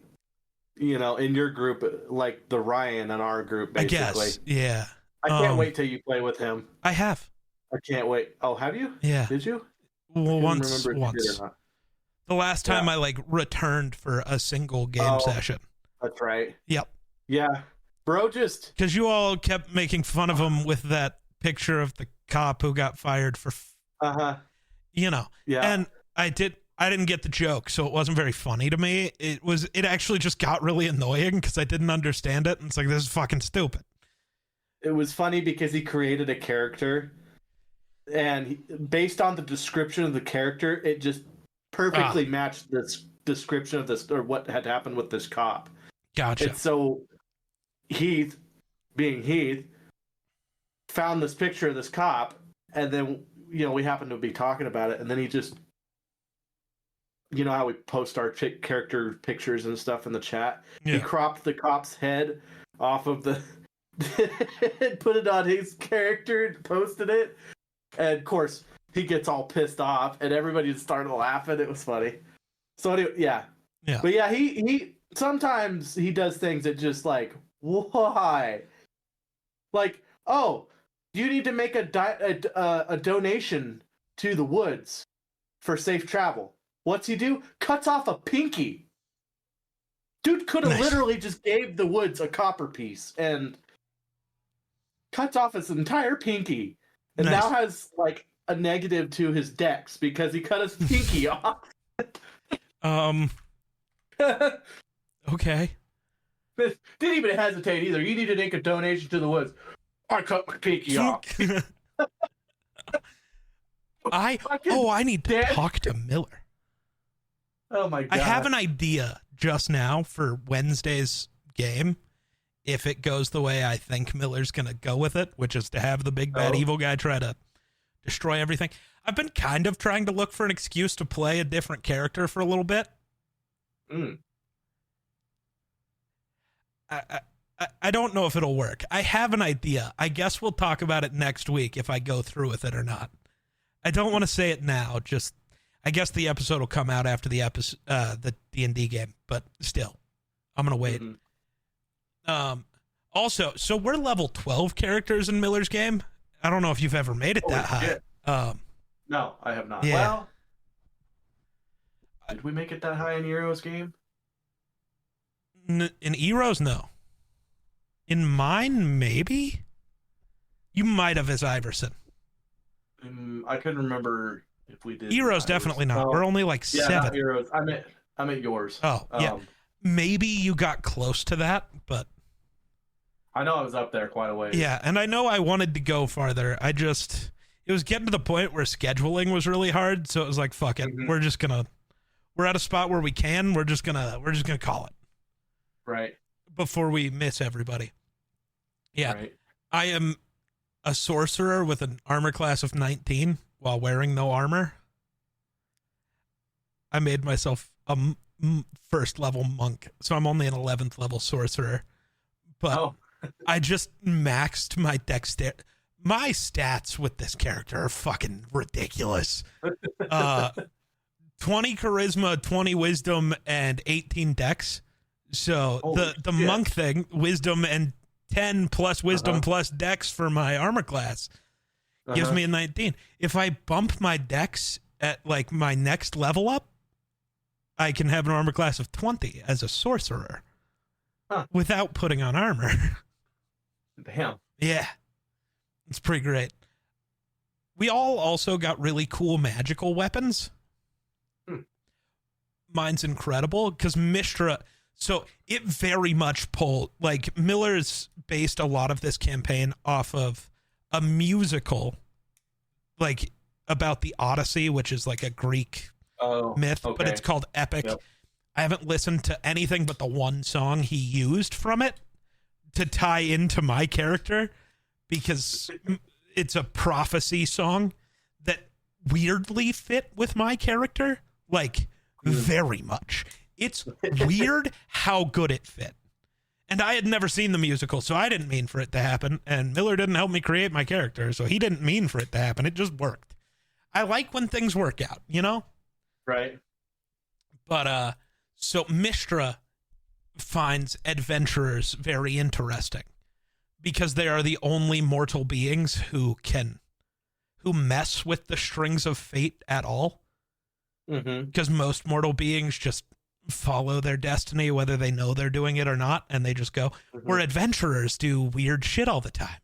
you know, in your group, like the Ryan in our group, basically. I guess, yeah. I can't wait till you play with him. I have. I can't wait. Oh, have you? Yeah. Did you? Well, once. The last time I like returned for a single game session. That's right. Yep. Yeah. Bro, just because you all kept making fun of him with that picture of the cop who got fired for you know. Yeah. And I didn't get the joke, so it wasn't very funny to me. It actually just got really annoying because I didn't understand it, and it's like, this is fucking stupid. It was funny because he created a character, and based on the description of the character, it just perfectly matched this description of this, or what had happened with this cop. Gotcha. And so Heath, being Heath, found this picture of this cop, and then, you know, we happened to be talking about it, and then he just, you know how we post our character pictures and stuff in the chat? Yeah. He cropped the cop's head off of the and put it on his character and posted it. And of course, he gets all pissed off, and everybody started laughing. It was funny. So anyway, yeah. But yeah, he sometimes he does things that just like, why? Like, oh, you need to make a donation to the woods for safe travel. What's he do? Cuts off a pinky. Dude could have literally just gave the woods a copper piece and cuts off his entire pinky, and now has like a negative to his dex because he cut his pinky off. Okay. Didn't even hesitate either. You need to make a donation to the woods. I cut my pinky off. I need to talk to Miller. Oh my god. I have an idea just now for Wednesday's game. If it goes the way I think Miller's going to go with it, which is to have the big bad evil guy try to destroy everything. I've been kind of trying to look for an excuse to play a different character for a little bit. I don't know if it'll work. I have an idea. I guess we'll talk about it next week if I go through with it or not. I don't want to say it now. Just, I guess the episode will come out after the D&D game, but still, I'm going to wait. Also, so we're level 12 characters in Miller's game. I don't know if you've ever made it that high. No, I have not. Yeah. Well, did we make it that high in Heroes game? In Heroes, no. In mine, maybe? You might have as Iverson. I couldn't remember if we did. Heroes, definitely not. We're only like 7. Not Heroes. I'm at yours. Oh, yeah. Maybe you got close to that, but... I know I was up there quite a ways. Yeah, and I know I wanted to go farther. It was getting to the point where scheduling was really hard, so it was like, fuck it. We're at a spot where we can, we're just gonna call it. Right. Before we miss everybody. Yeah. Right. I am a sorcerer with an armor class of 19 while wearing no armor. I made myself a first level monk, so I'm only an 11th level sorcerer. But I just maxed my dexterity. My stats with this character are fucking ridiculous. 20 charisma, 20 wisdom, and 18 dex. So the monk thing, wisdom and 10 plus wisdom plus dex for my armor class gives me a 19. If I bump my dex at like my next level up, I can have an armor class of 20 as a sorcerer without putting on armor. Damn. Yeah. It's pretty great. We all also got really cool magical weapons. Mine's incredible because Mishra... So it very much pulled, like Miller's based a lot of this campaign off of a musical, like about the Odyssey, which is like a Greek myth, but it's called Epic. Yep. I haven't listened to anything but the one song he used from it to tie into my character because it's a prophecy song that weirdly fit with my character, like very much. It's weird how good it fit. And I had never seen the musical, so I didn't mean for it to happen. And Miller didn't help me create my character, so he didn't mean for it to happen. It just worked. I like when things work out, you know? Right. But, so Mishra finds adventurers very interesting because they are the only mortal beings who mess with the strings of fate at all. Because most mortal beings just follow their destiny, whether they know they're doing it or not, and they just go, we're adventurers, do weird shit all the time.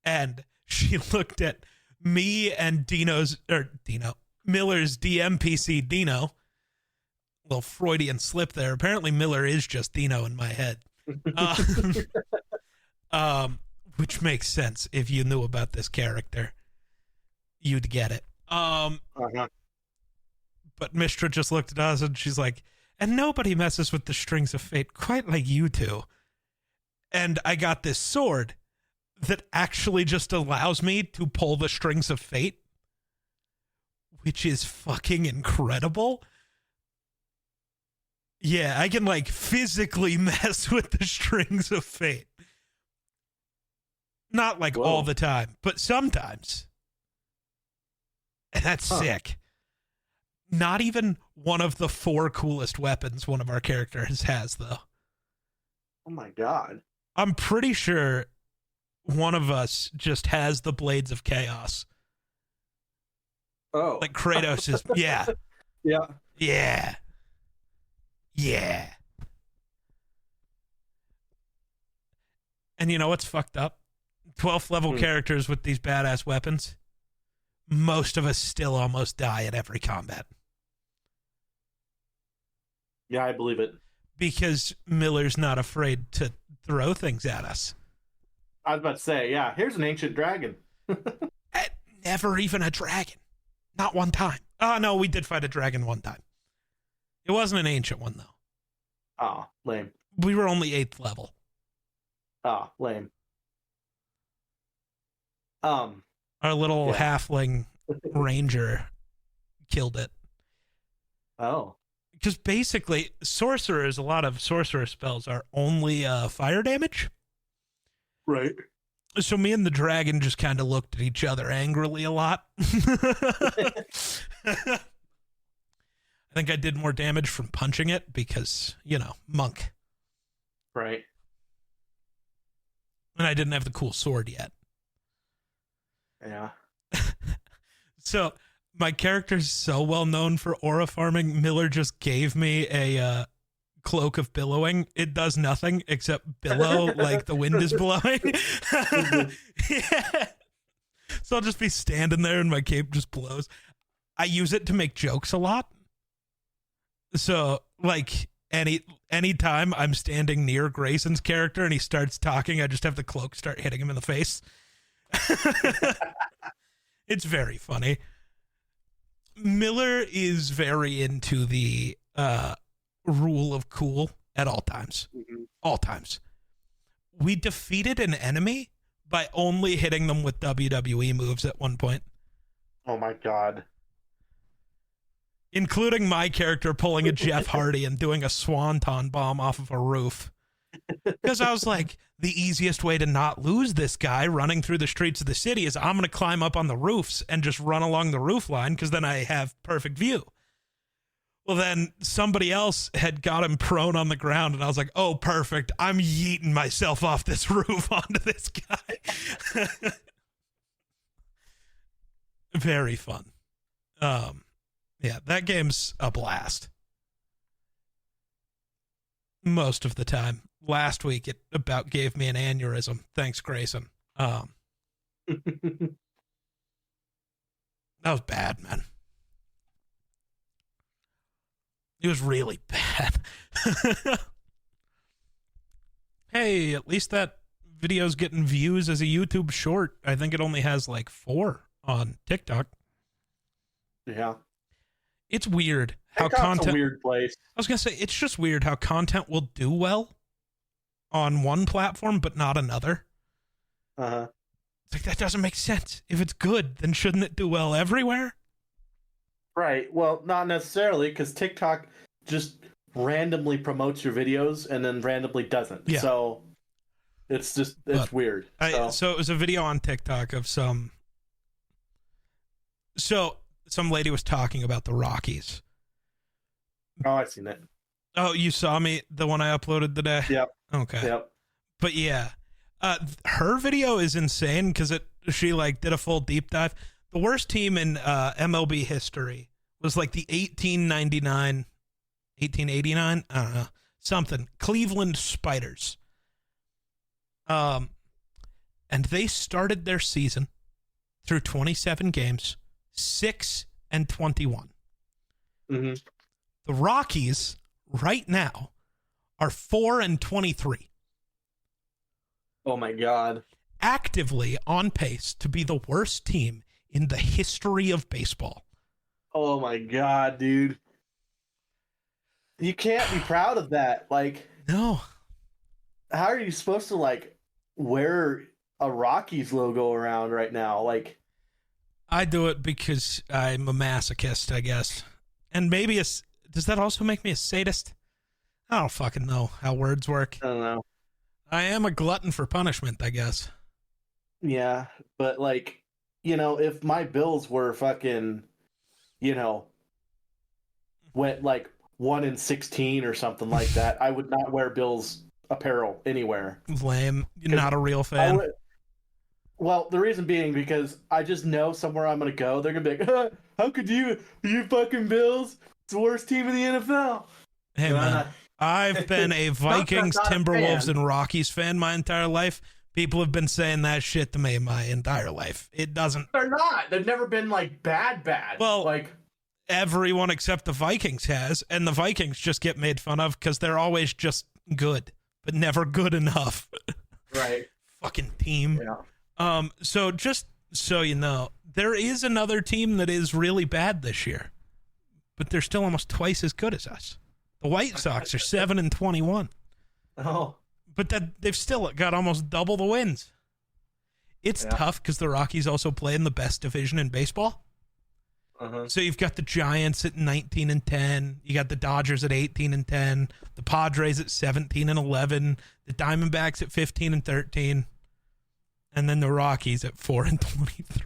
And she looked at me and Miller's DMPC Dino. Little Freudian slip there. Apparently Miller is just Dino in my head. Which makes sense. If you knew about this character, you'd get it. But Mishra just looked at us and she's like, and nobody messes with the strings of fate quite like you two. And I got this sword that actually just allows me to pull the strings of fate, which is fucking incredible. Yeah, I can like physically mess with the strings of fate. Not like all the time, but sometimes. And that's sick. Not even one of the 4 coolest weapons one of our characters has, though. Oh my god. I'm pretty sure one of us just has the Blades of Chaos. Oh. Like Kratos is, yeah. Yeah. Yeah. Yeah. And you know what's fucked up? 12th level characters with these badass weapons. Most of us still almost die at every combat. Yeah, I believe it. Because Miller's not afraid to throw things at us. I was about to say, yeah, here's an ancient dragon. Never even a dragon. Not one time. Oh, no, we did fight a dragon one time. It wasn't an ancient one, though. Oh, lame. We were only 8th level. Oh, lame. Our little halfling ranger killed it. Oh. Because basically, sorcerers, a lot of sorcerer spells are only fire damage. Right. So me and the dragon just kind of looked at each other angrily a lot. I think I did more damage from punching it because, monk. Right. And I didn't have the cool sword yet. Yeah. So my character's so well known for aura farming. Miller just gave me a cloak of billowing. It does nothing except billow like the wind is blowing. Yeah. So I'll just be standing there and my cape just blows. I use it to make jokes a lot. So like anytime I'm standing near Grayson's character and he starts talking, I just have the cloak start hitting him in the face. It's very funny. Miller is very into the rule of cool at all times. Mm-hmm. All times. We defeated an enemy by only hitting them with WWE moves at one point. Oh my god. Including my character pulling a Jeff Hardy and doing a swanton bomb off of a roof. Because I was like, the easiest way to not lose this guy running through the streets of the city is I'm going to climb up on the roofs and just run along the roof line because then I have perfect view. Well, then somebody else had got him prone on the ground, and I was like, oh, perfect. I'm yeeting myself off this roof onto this guy. Very fun. Yeah, that game's a blast. Most of the time. Last week, it about gave me an aneurysm. Thanks, Grayson. That was bad, man. It was really bad. Hey, at least that video's getting views as a YouTube short. I think it only has like 4 on TikTok. Yeah. It's weird how TikTok's content. a weird place. I was gonna say it's just weird how content will do well on one platform but not another. Uh-huh. It's like that doesn't make sense. If it's good, then shouldn't it do well everywhere? Right. Well, not necessarily, because TikTok just randomly promotes your videos and then randomly doesn't. Yeah. So it's weird. So it was a video on TikTok of some lady was talking about the Rockies. Oh, I've seen it. Oh, you saw the one I uploaded today? Yep. Okay. Yep. But yeah, her video is insane because she like did a full deep dive. The worst team in MLB history was like the 1889, 1889, I don't know, something, Cleveland Spiders. And they started their season through 27 games, 6-21. Mm-hmm. The Rockies right now are 4-23. Oh my god. Actively on pace to be the worst team in the history of baseball. Oh my god, dude. You can't be proud of that. Like, no. How are you supposed to like wear a Rockies logo around right now? Like, I do it because I'm a masochist, I guess. And maybe does that also make me a sadist? I don't fucking know how words work. I don't know. I am a glutton for punishment, I guess. Yeah, but like, if my Bills were fucking, went like 1-16 or something like that, I would not wear Bills apparel anywhere. Lame. You're not a real fan. Well, the reason being because I just know somewhere I'm going to go, they're going to be like, how could you fucking Bills? It's the worst team in the NFL. Hey, man, I've been a Vikings, Timberwolves, and Rockies fan my entire life. People have been saying that shit to me my entire life. It doesn't. They're not. They've never been like bad. Well, like everyone except the Vikings has, and the Vikings just get made fun of because they're always just good, but never good enough. Right. Fucking team. Yeah. So just so you know, there is another team that is really bad this year. but they're still almost twice as good as us. The White Sox are 7-21. Oh. But they've still got almost double the wins. It's tough because the Rockies also play in the best division in baseball. So you've got the Giants at 19-10. You got the Dodgers at 18-10. The Padres at 17-11. The Diamondbacks at 15-13. And then the Rockies at 4-23.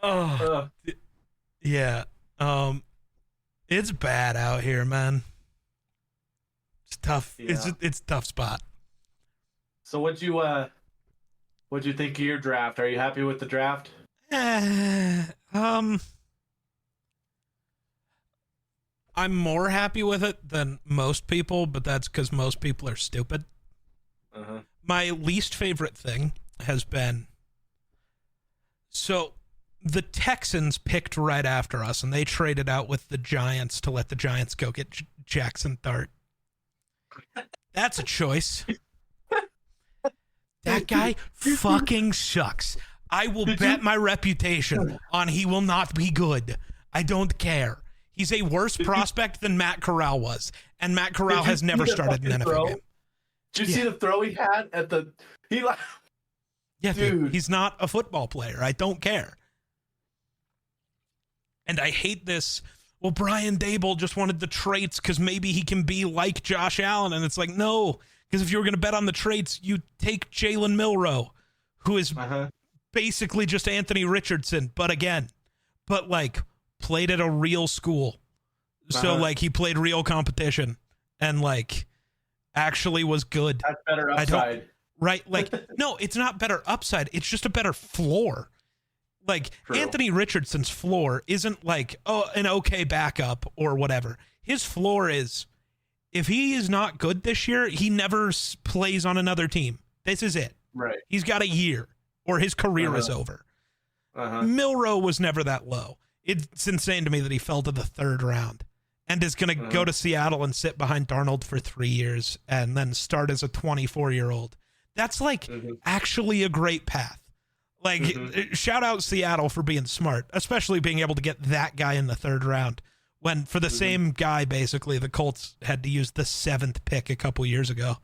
Oh, yeah. It's bad out here, man. It's tough. Yeah. It's a tough spot. So what'd you think of your draft? Are you happy with the draft? I'm more happy with it than most people, but that's because most people are stupid. My least favorite thing has been, so the Texans picked right after us, and they traded out with the Giants to let the Giants go get Jackson Dart. That's a choice. That guy fucking sucks. I will bet my reputation on he will not be good. I don't care. He's a worse prospect than Matt Corral was, and Matt Corral has never started an NFL game. Did you see the throw he had at the? Yeah, dude, he's not a football player. I don't care. And I hate this. Well, Brian Dable just wanted the traits because maybe he can be like Josh Allen, and it's like, no, because if you were going to bet on the traits, you take Jalen Milroe, who is basically just Anthony Richardson, but like played at a real school. So like he played real competition and like actually was good. That's better upside. Right? Like, no, it's not better upside. It's just a better floor. Like, true. Anthony Richardson's floor isn't like, an okay backup or whatever. His floor is, if he is not good this year, he never plays on another team. This is it. Right. He's got a year or his career is over. Milroe was never that low. It's insane to me that he fell to the third round and is going to go to Seattle and sit behind Darnold for 3 years and then start as a 24-year-old. That's like actually a great path. Like, shout out Seattle for being smart, especially being able to get that guy in the third round when for the same guy, basically, the Colts had to use the 7th pick a couple years ago.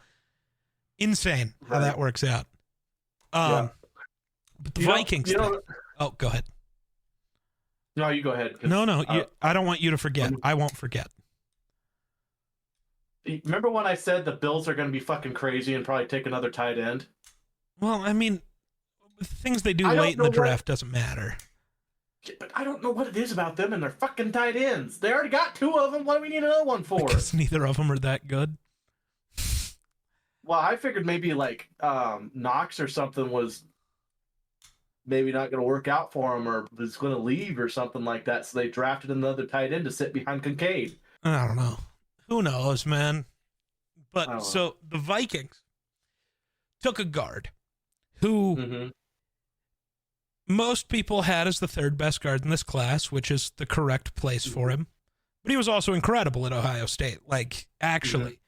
Insane how that works out. But the Vikings thing. Oh, go ahead. No, you go ahead. No, I don't want you to forget. I won't forget. Remember when I said the Bills are going to be fucking crazy and probably take another tight end? Well, I mean, the things they do late in the draft doesn't matter. But I don't know what it is about them and their fucking tight ends. They already got 2 of them. What do we need another one for? Because neither of them are that good. Well, I figured maybe like Knox or something was maybe not going to work out for him or was going to leave or something like that. So they drafted another tight end to sit behind Kincaid. I don't know. Who knows, man? But so the Vikings took a guard who most people had as the 3rd best guard in this class, which is the correct place for him. But he was also incredible at Ohio State, like actually.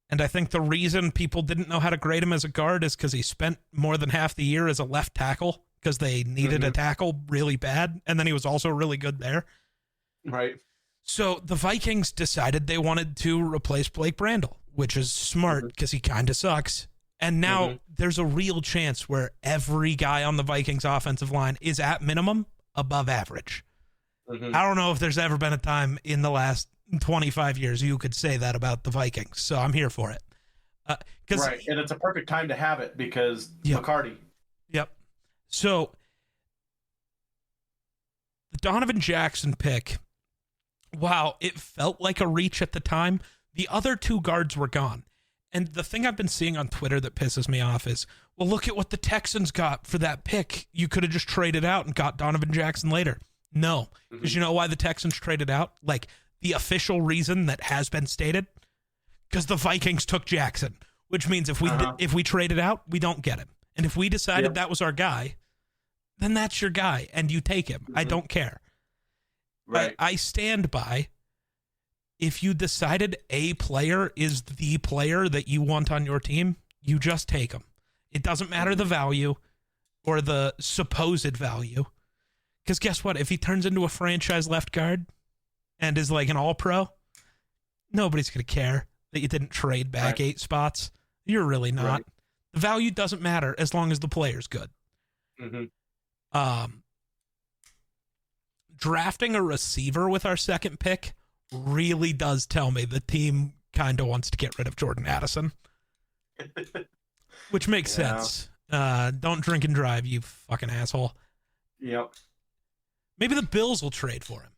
And I think the reason people didn't know how to grade him as a guard is because he spent more than half the year as a left tackle because they needed a tackle really bad. And then he was also really good there. Right. So the Vikings decided they wanted to replace Blake Brandel, which is smart because he kind of sucks. And now there's a real chance where every guy on the Vikings offensive line is at minimum above average. I don't know if there's ever been a time in the last 25 years you could say that about the Vikings. So I'm here for it. Right. And it's a perfect time to have it because McCarty. Yep. So the Donovan Jackson pick, wow, it felt like a reach at the time. The other 2 guards were gone. And the thing I've been seeing on Twitter that pisses me off is, well, look at what the Texans got for that pick. You could have just traded out and got Donovan Jackson later. No, because you know why the Texans traded out? Like, the official reason that has been stated? Because the Vikings took Jackson, which means if we traded out, we don't get him. And if we decided that was our guy, then that's your guy, and you take him. I don't care. Right. I stand by, if you decided a player is the player that you want on your team, you just take him. It doesn't matter the value or the supposed value, Because guess what? If he turns into a franchise left guard and is like an all-pro, nobody's going to care that you didn't trade back 8 spots. You're really not. Right. The value doesn't matter as long as the player's good. Drafting a receiver with our second pick really does tell me the team kind of wants to get rid of Jordan Addison, which makes sense. Don't drink and drive, you fucking asshole. Yep. Maybe the Bills will trade for him.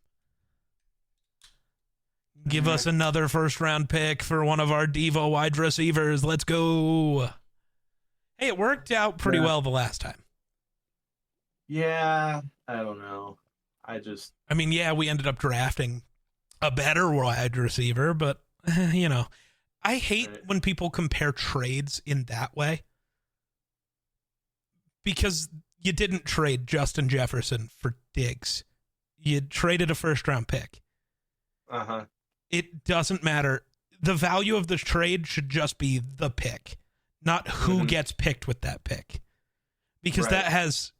Give us another first-round pick for one of our Devo wide receivers. Let's go. Hey, it worked out pretty well the last time. Yeah, I don't know. I mean, yeah, we ended up drafting a better wide receiver, but, you know, I hate when people compare trades in that way. Because you didn't trade Justin Jefferson for Diggs. You traded a first-round pick. It doesn't matter. The value of the trade should just be the pick, not who gets picked with that pick. Because that has...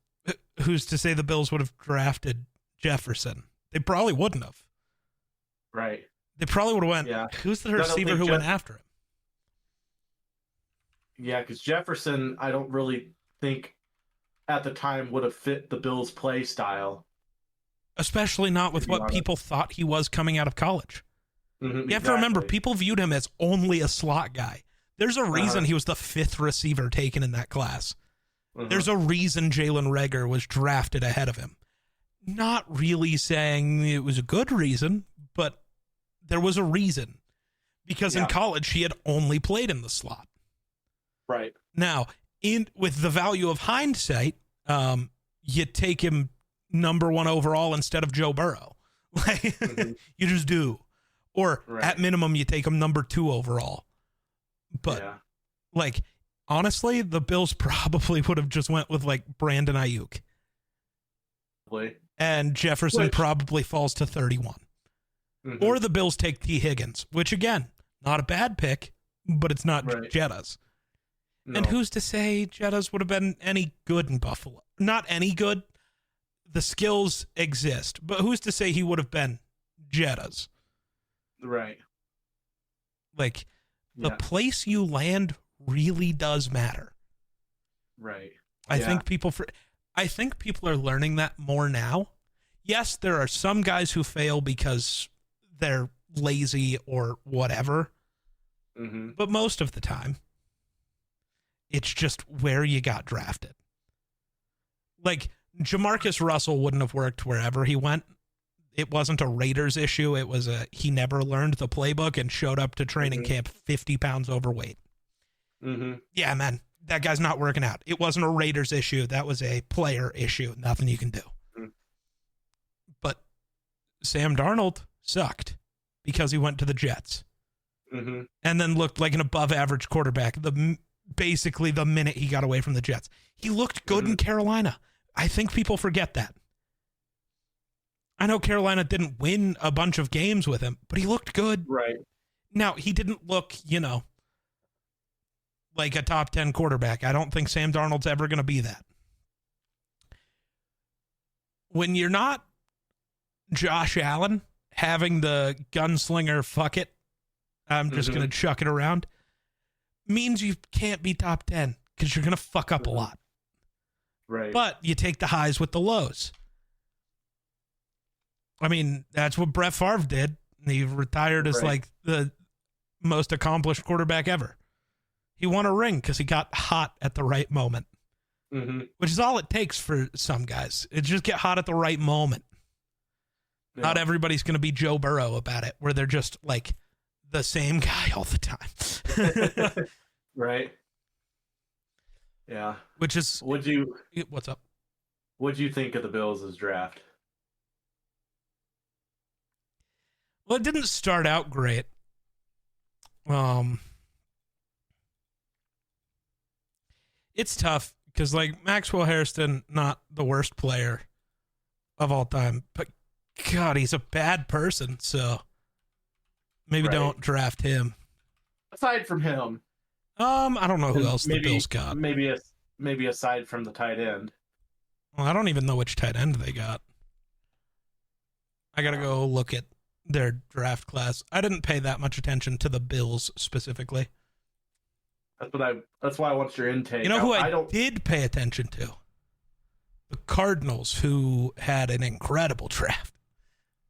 Who's to say the Bills would have drafted Jefferson? They probably wouldn't have. Right. They probably would have went, who's the receiver who went after him? Yeah, because Jefferson, I don't really think at the time would have fit the Bills' play style. Especially not with what people thought he was coming out of college. You have to remember, people viewed him as only a slot guy. There's a reason he was the 5th receiver taken in that class. There's a reason Jalen Reagor was drafted ahead of him. Not really saying it was a good reason, but there was a reason. Because in college, he had only played in the slot. Right. Now, with the value of hindsight, you take him number 1 overall instead of Joe Burrow. You just do. Or at minimum, you take him number 2 overall. But honestly, the Bills probably would have just went with like Brandon Ayuk. And Jefferson probably falls to 31. Or the Bills take T. Higgins, which again, not a bad pick, but it's not Jetta's. No. And who's to say Jetta's would have been any good in Buffalo? Not any good. The skills exist, but who's to say he would have been Jetta's? Right. Like, the place you land really does matter. Right. I think people are learning that more now. Yes, there are some guys who fail because they're lazy or whatever. But most of the time, it's just where you got drafted. Like, Jamarcus Russell wouldn't have worked wherever he went. It wasn't a Raiders issue. It was he never learned the playbook and showed up to training camp 50 pounds overweight. Yeah, man, that guy's not working out. It wasn't a Raiders issue. That was a player issue. Nothing you can do. But Sam Darnold sucked because he went to the Jets. And then looked like an above-average quarterback basically the minute he got away from the Jets. He looked good in Carolina. I think people forget that. I know Carolina didn't win a bunch of games with him, but he looked good. Right. Now, he didn't look, like a top 10 quarterback. I don't think Sam Darnold's ever going to be that. When you're not Josh Allen having the gunslinger, fuck it, I'm just going to chuck it around, means you can't be top 10 because you're going to fuck up a lot. Right. But you take the highs with the lows. I mean, that's what Brett Favre did. He retired as like the most accomplished quarterback ever. He won a ring because he got hot at the right moment, which is all it takes for some guys. It's just get hot at the right moment. Yeah. Not everybody's going to be Joe Burrow about it, where they're just like the same guy all the time. Right. Yeah. Which is... What's up? What'd you think of the Bills' draft? Well, it didn't start out great. It's tough because, like, Maxwell Hairston, not the worst player of all time, but God, he's a bad person. So maybe don't draft him. Aside from him, I don't know who else the Bills got. Maybe aside from the tight end. Well, I don't even know which tight end they got. I gotta go look at their draft class. I didn't pay that much attention to the Bills specifically. That's why I want your intake. You know who I don't did pay attention to? The Cardinals, who had an incredible draft.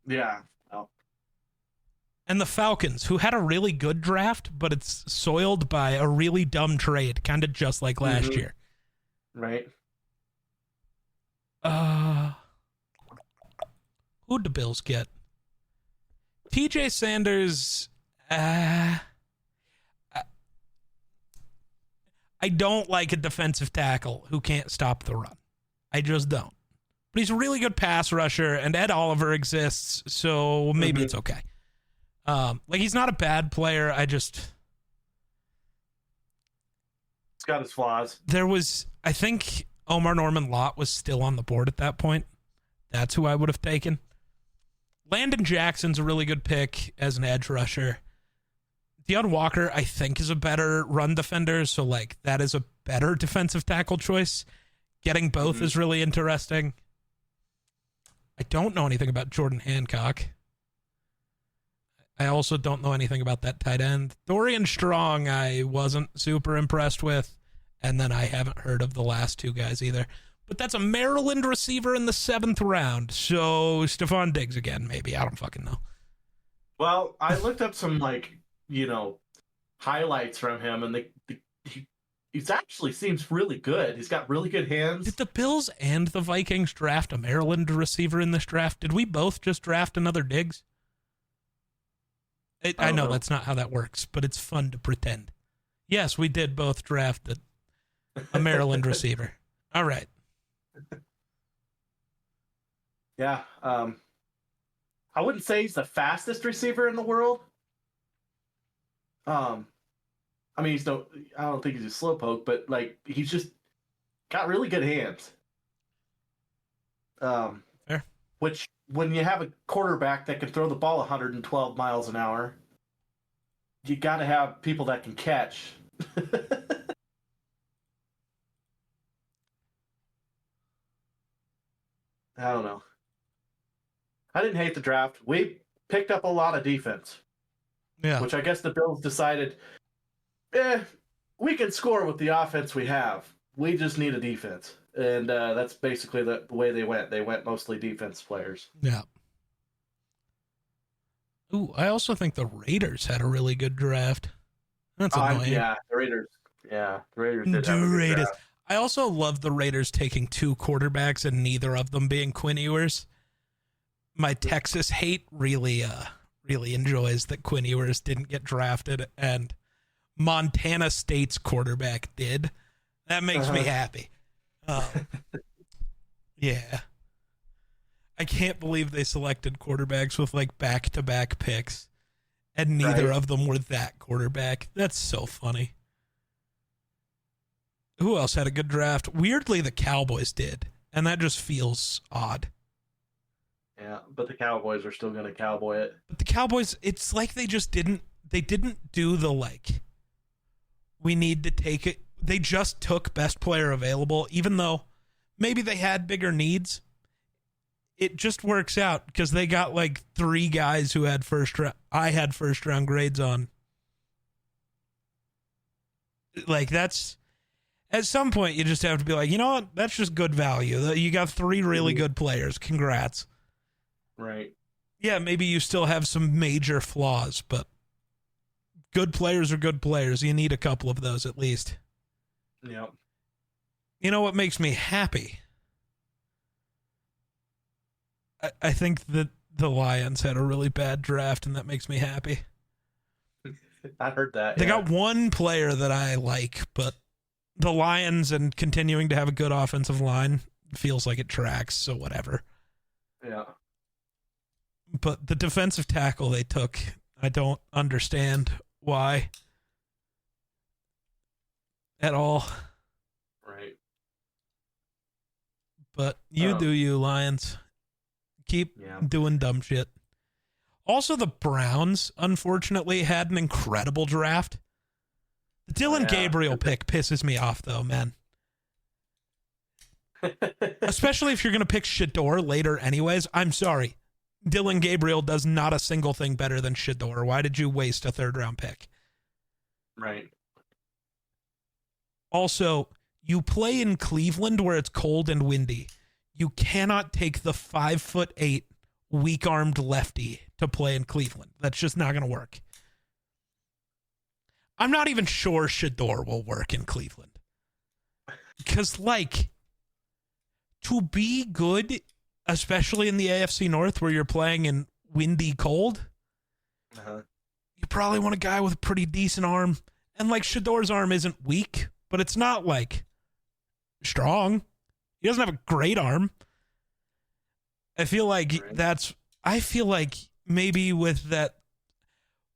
Yeah. Oh. And the Falcons, who had a really good draft, but it's soiled by a really dumb trade, kind of just like last year. Right. Who'd the Bills get? TJ Sanders. I don't like a defensive tackle who can't stop the run. I just don't. But he's a really good pass rusher, and Ed Oliver exists, so maybe it's okay. He's not a bad player. It's got his flaws. I think Omar Norman Lott was still on the board at that point. That's who I would have taken. Landon Jackson's a really good pick as an edge rusher. Deion Walker, I think, is a better run defender, so that is a better defensive tackle choice. Getting both is really interesting. I don't know anything about Jordan Hancock. I also don't know anything about that tight end. Dorian Strong, I wasn't super impressed with, and then I haven't heard of the last two guys either. But that's a Maryland receiver in the 7th round, so Stephon Diggs again, maybe. I don't fucking know. Well, I looked up some, highlights from him, and he actually seems really good. He's got really good hands. Did the Bills and the Vikings draft a Maryland receiver in this draft? Did we both just draft another Diggs? I know that's not how that works, but it's fun to pretend. Yes, we did both draft a Maryland receiver. All right. Yeah. I wouldn't say he's the fastest receiver in the world. I don't think he's a slowpoke, but he's just got really good hands. Fair. Which, when you have a quarterback that can throw the ball 112 miles an hour, you got to have people that can catch. I don't know. I didn't hate the draft. We picked up a lot of defense. Yeah. Which I guess the Bills decided, we can score with the offense we have. We just need a defense. And that's basically the way they went. They went mostly defense players. Yeah. Ooh, I also think the Raiders had a really good draft. That's annoying. Yeah, the Raiders. Yeah, the Raiders did have a good draft. I also love the Raiders taking 2 quarterbacks and neither of them being Quinn Ewers. My Texas hate really enjoys that Quinn Ewers didn't get drafted and Montana State's quarterback did. That makes me happy. Yeah. I can't believe they selected quarterbacks with back-to-back picks and neither of them were that quarterback. That's so funny. Who else had a good draft? Weirdly, the Cowboys did, and that just feels odd. Yeah, but the Cowboys are still going to cowboy it. But the Cowboys, it's like they didn't do the we need to take it. They just took best player available, even though maybe they had bigger needs. It just works out because they got 3 guys who had I had first round grades on. That's, at some point you just have to be you know what? That's just good value. You got 3 really good players. Congrats. Right. Yeah, maybe you still have some major flaws, but good players are good players. You need a couple of those at least. Yep. You know what makes me happy? I think that the Lions had a really bad draft, and that makes me happy. I heard that. They got one player that I like, but the Lions and continuing to have a good offensive line feels like it tracks, so whatever. Yeah. But the defensive tackle they took, I don't understand why at all. Right. But you do you, Lions. Keep doing dumb shit. Also, the Browns, unfortunately, had an incredible draft. The Dylan Gabriel pick pisses me off, though, man. Especially if you're going to pick Shador later anyways. I'm sorry. Dylan Gabriel does not a single thing better than Shedeur. Why did you waste a 3rd-round pick? Right. Also, you play in Cleveland where it's cold and windy. You cannot take the 5'8" weak-armed lefty to play in Cleveland. That's just not going to work. I'm not even sure Shedeur will work in Cleveland. Because, like, to be good, especially in the AFC North where you're playing in windy cold, you probably want a guy with a pretty decent arm. And, like, Shedeur's arm isn't weak, but it's not, like, strong. He doesn't have a great arm. I feel like maybe with that,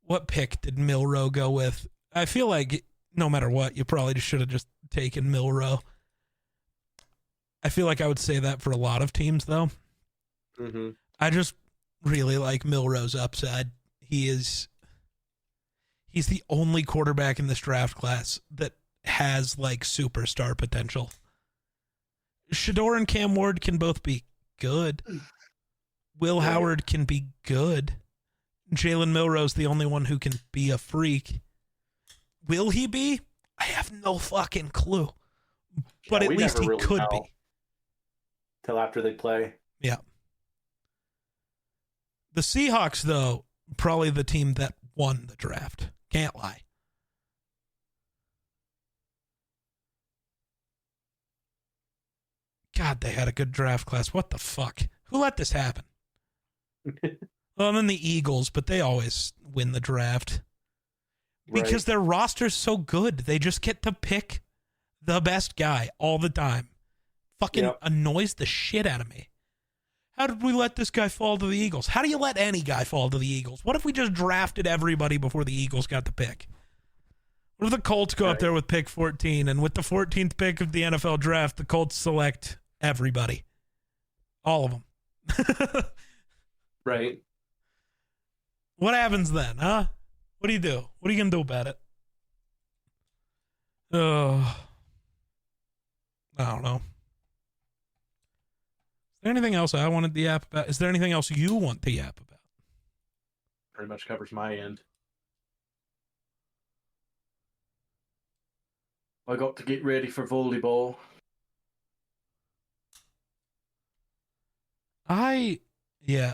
what pick did Milroe go with? I feel like no matter what, you probably just should have just taken Milroe. I feel like I would say that for a lot of teams, though. Mm-hmm. I just really like Milroe's upside. He's the only quarterback in this draft class that has, like, superstar potential. Shedeur and Cam Ward can both be good. Will Howard can be good. Jalen Milroe's the only one who can be a freak. Will he be? I have no fucking clue. But at least he could be. Till after they play. Yeah. The Seahawks, though, probably the team that won the draft. Can't lie. God, they had a good draft class. What the fuck? Who let this happen? Well, and then the Eagles, but they always win the draft. Because their roster's so good. They just get to pick the best guy all the time. Fucking annoys the shit out of me. How did we let this guy fall to the Eagles? How do you let any guy fall to the Eagles? What if we just drafted everybody before the Eagles got the pick? What if the Colts go up there with pick 14, and with the 14th pick of the NFL draft, the Colts select everybody? All of them. Right. What happens then, huh? What do you do? What are you going to do about it? I don't know. Is there anything else I wanted to yap about? Is there anything else you want to yap about? Pretty much covers my end. I got to get ready for volleyball.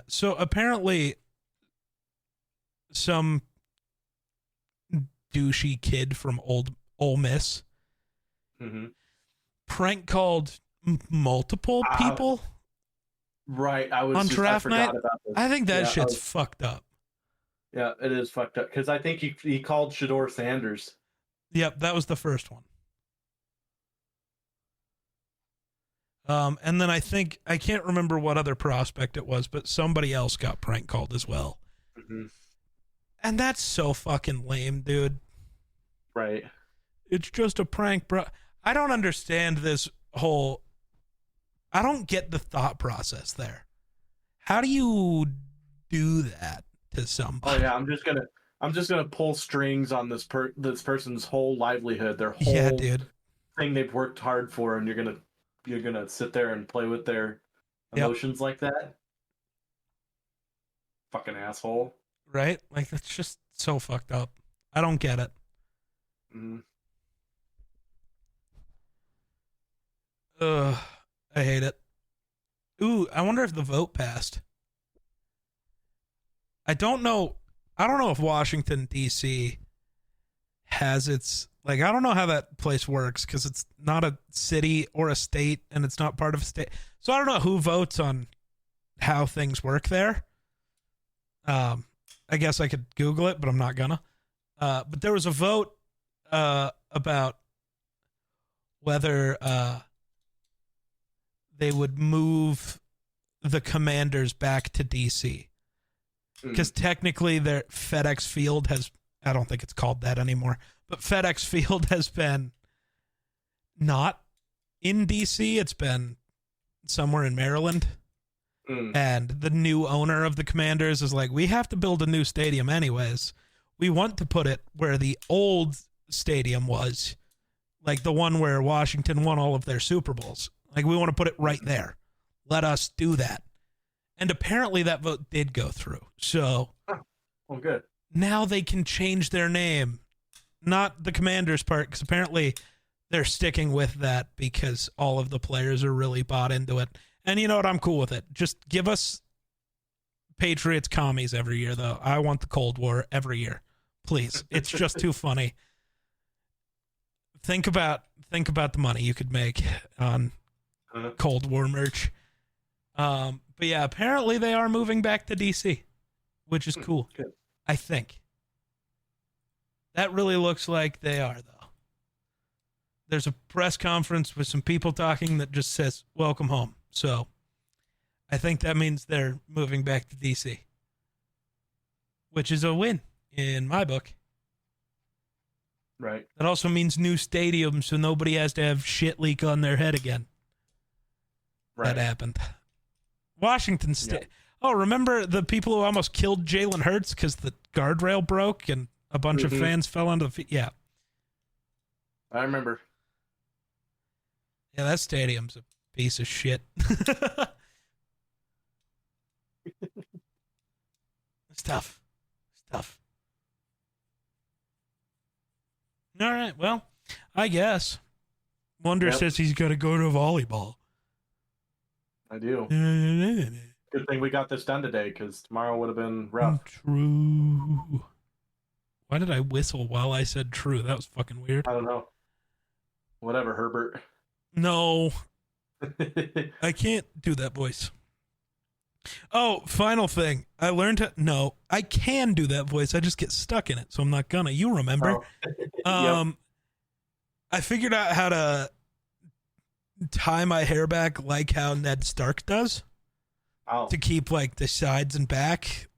So apparently some douchey kid from Ole Miss prank called multiple people right on draft night. I think that shit's fucked up. Yeah, it is fucked up because I think he called Shedeur Sanders. Yep, that was the first one. And then I can't remember what other prospect it was, but somebody else got prank called as well. Mm-hmm. And that's so fucking lame, dude. Right. It's just a prank, bro. I don't understand this whole... I don't get the thought process there. How do you do that to somebody? Oh yeah, I'm just gonna pull strings on this person's whole livelihood, their whole thing they've worked hard for, and you're gonna sit there and play with their emotions like that? Fucking asshole. Right? Like, that's just so fucked up. I don't get it. I hate it. Ooh, I wonder if the vote passed. I don't know if Washington, D.C. has its... Like, I don't know how that place works because it's not a city or a state, and it's not part of a state. So I don't know who votes on how things work there. I guess I could Google it, but I'm not gonna. But there was a vote about whether they would move the Commanders back to D.C. Because technically their FedEx Field has... I don't think it's called that anymore. But FedEx Field has been not in D.C. It's been somewhere in Maryland. And the new owner of the Commanders is like, we have to build a new stadium anyways. We want to put it where the old stadium was, like the one where Washington won all of their Super Bowls. Like, we want to put it right there. Let us do that. And apparently that vote did go through. So well, good. Now they can change their name. Not the Commanders part, because apparently they're sticking with that because all of the players are really bought into it. And you know what? I'm cool with it. Just give us Patriots commies every year, though. I want the Cold War every year. Please. It's just too funny. Think about the money you could make on Cold War merch. But yeah, apparently they are moving back to DC, which is cool. Good. I think. That really looks like they are, though. There's a press conference with some people talking that just says, welcome home. So I think that means they're moving back to DC, which is a win in my book. Right. That also means new stadiums, so nobody has to have shit leak on their head again. Right. That happened. Washington State. Yep. Oh, remember the people who almost killed Jalen Hurts because the guardrail broke and a bunch of fans fell onto the field? Yeah. I remember. Yeah, that stadium's a piece of shit. It's tough. All right, well, I guess. Wonder says he's got to go to volleyball. I do. Good thing we got this done today, because tomorrow would have been rough. True. Why did I whistle while I said true? That was fucking weird. I don't know. Whatever, Herbert. No. I can't do that voice. Oh, final thing. I learned to... No, I can do that voice. I just get stuck in it, so I'm not gonna. You remember. Yep. I figured out how to tie my hair back like how Ned Stark does. Oh. To keep, like, the sides and back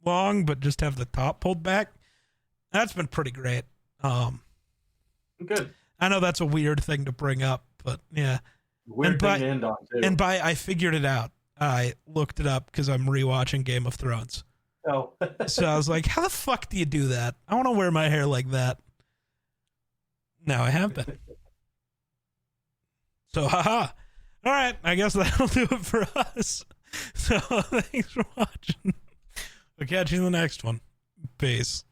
long, but just have the top pulled back. That's been pretty great. Good. I know that's a weird thing to bring up, but yeah. Weird thing to end on, too. And I figured it out. I looked it up because I'm rewatching Game of Thrones. Oh. So I was like, how the fuck do you do that? I want to wear my hair like that. Now I have been. So, haha. All right. I guess that'll do it for us. So, thanks for watching. We'll catch you in the next one. Peace.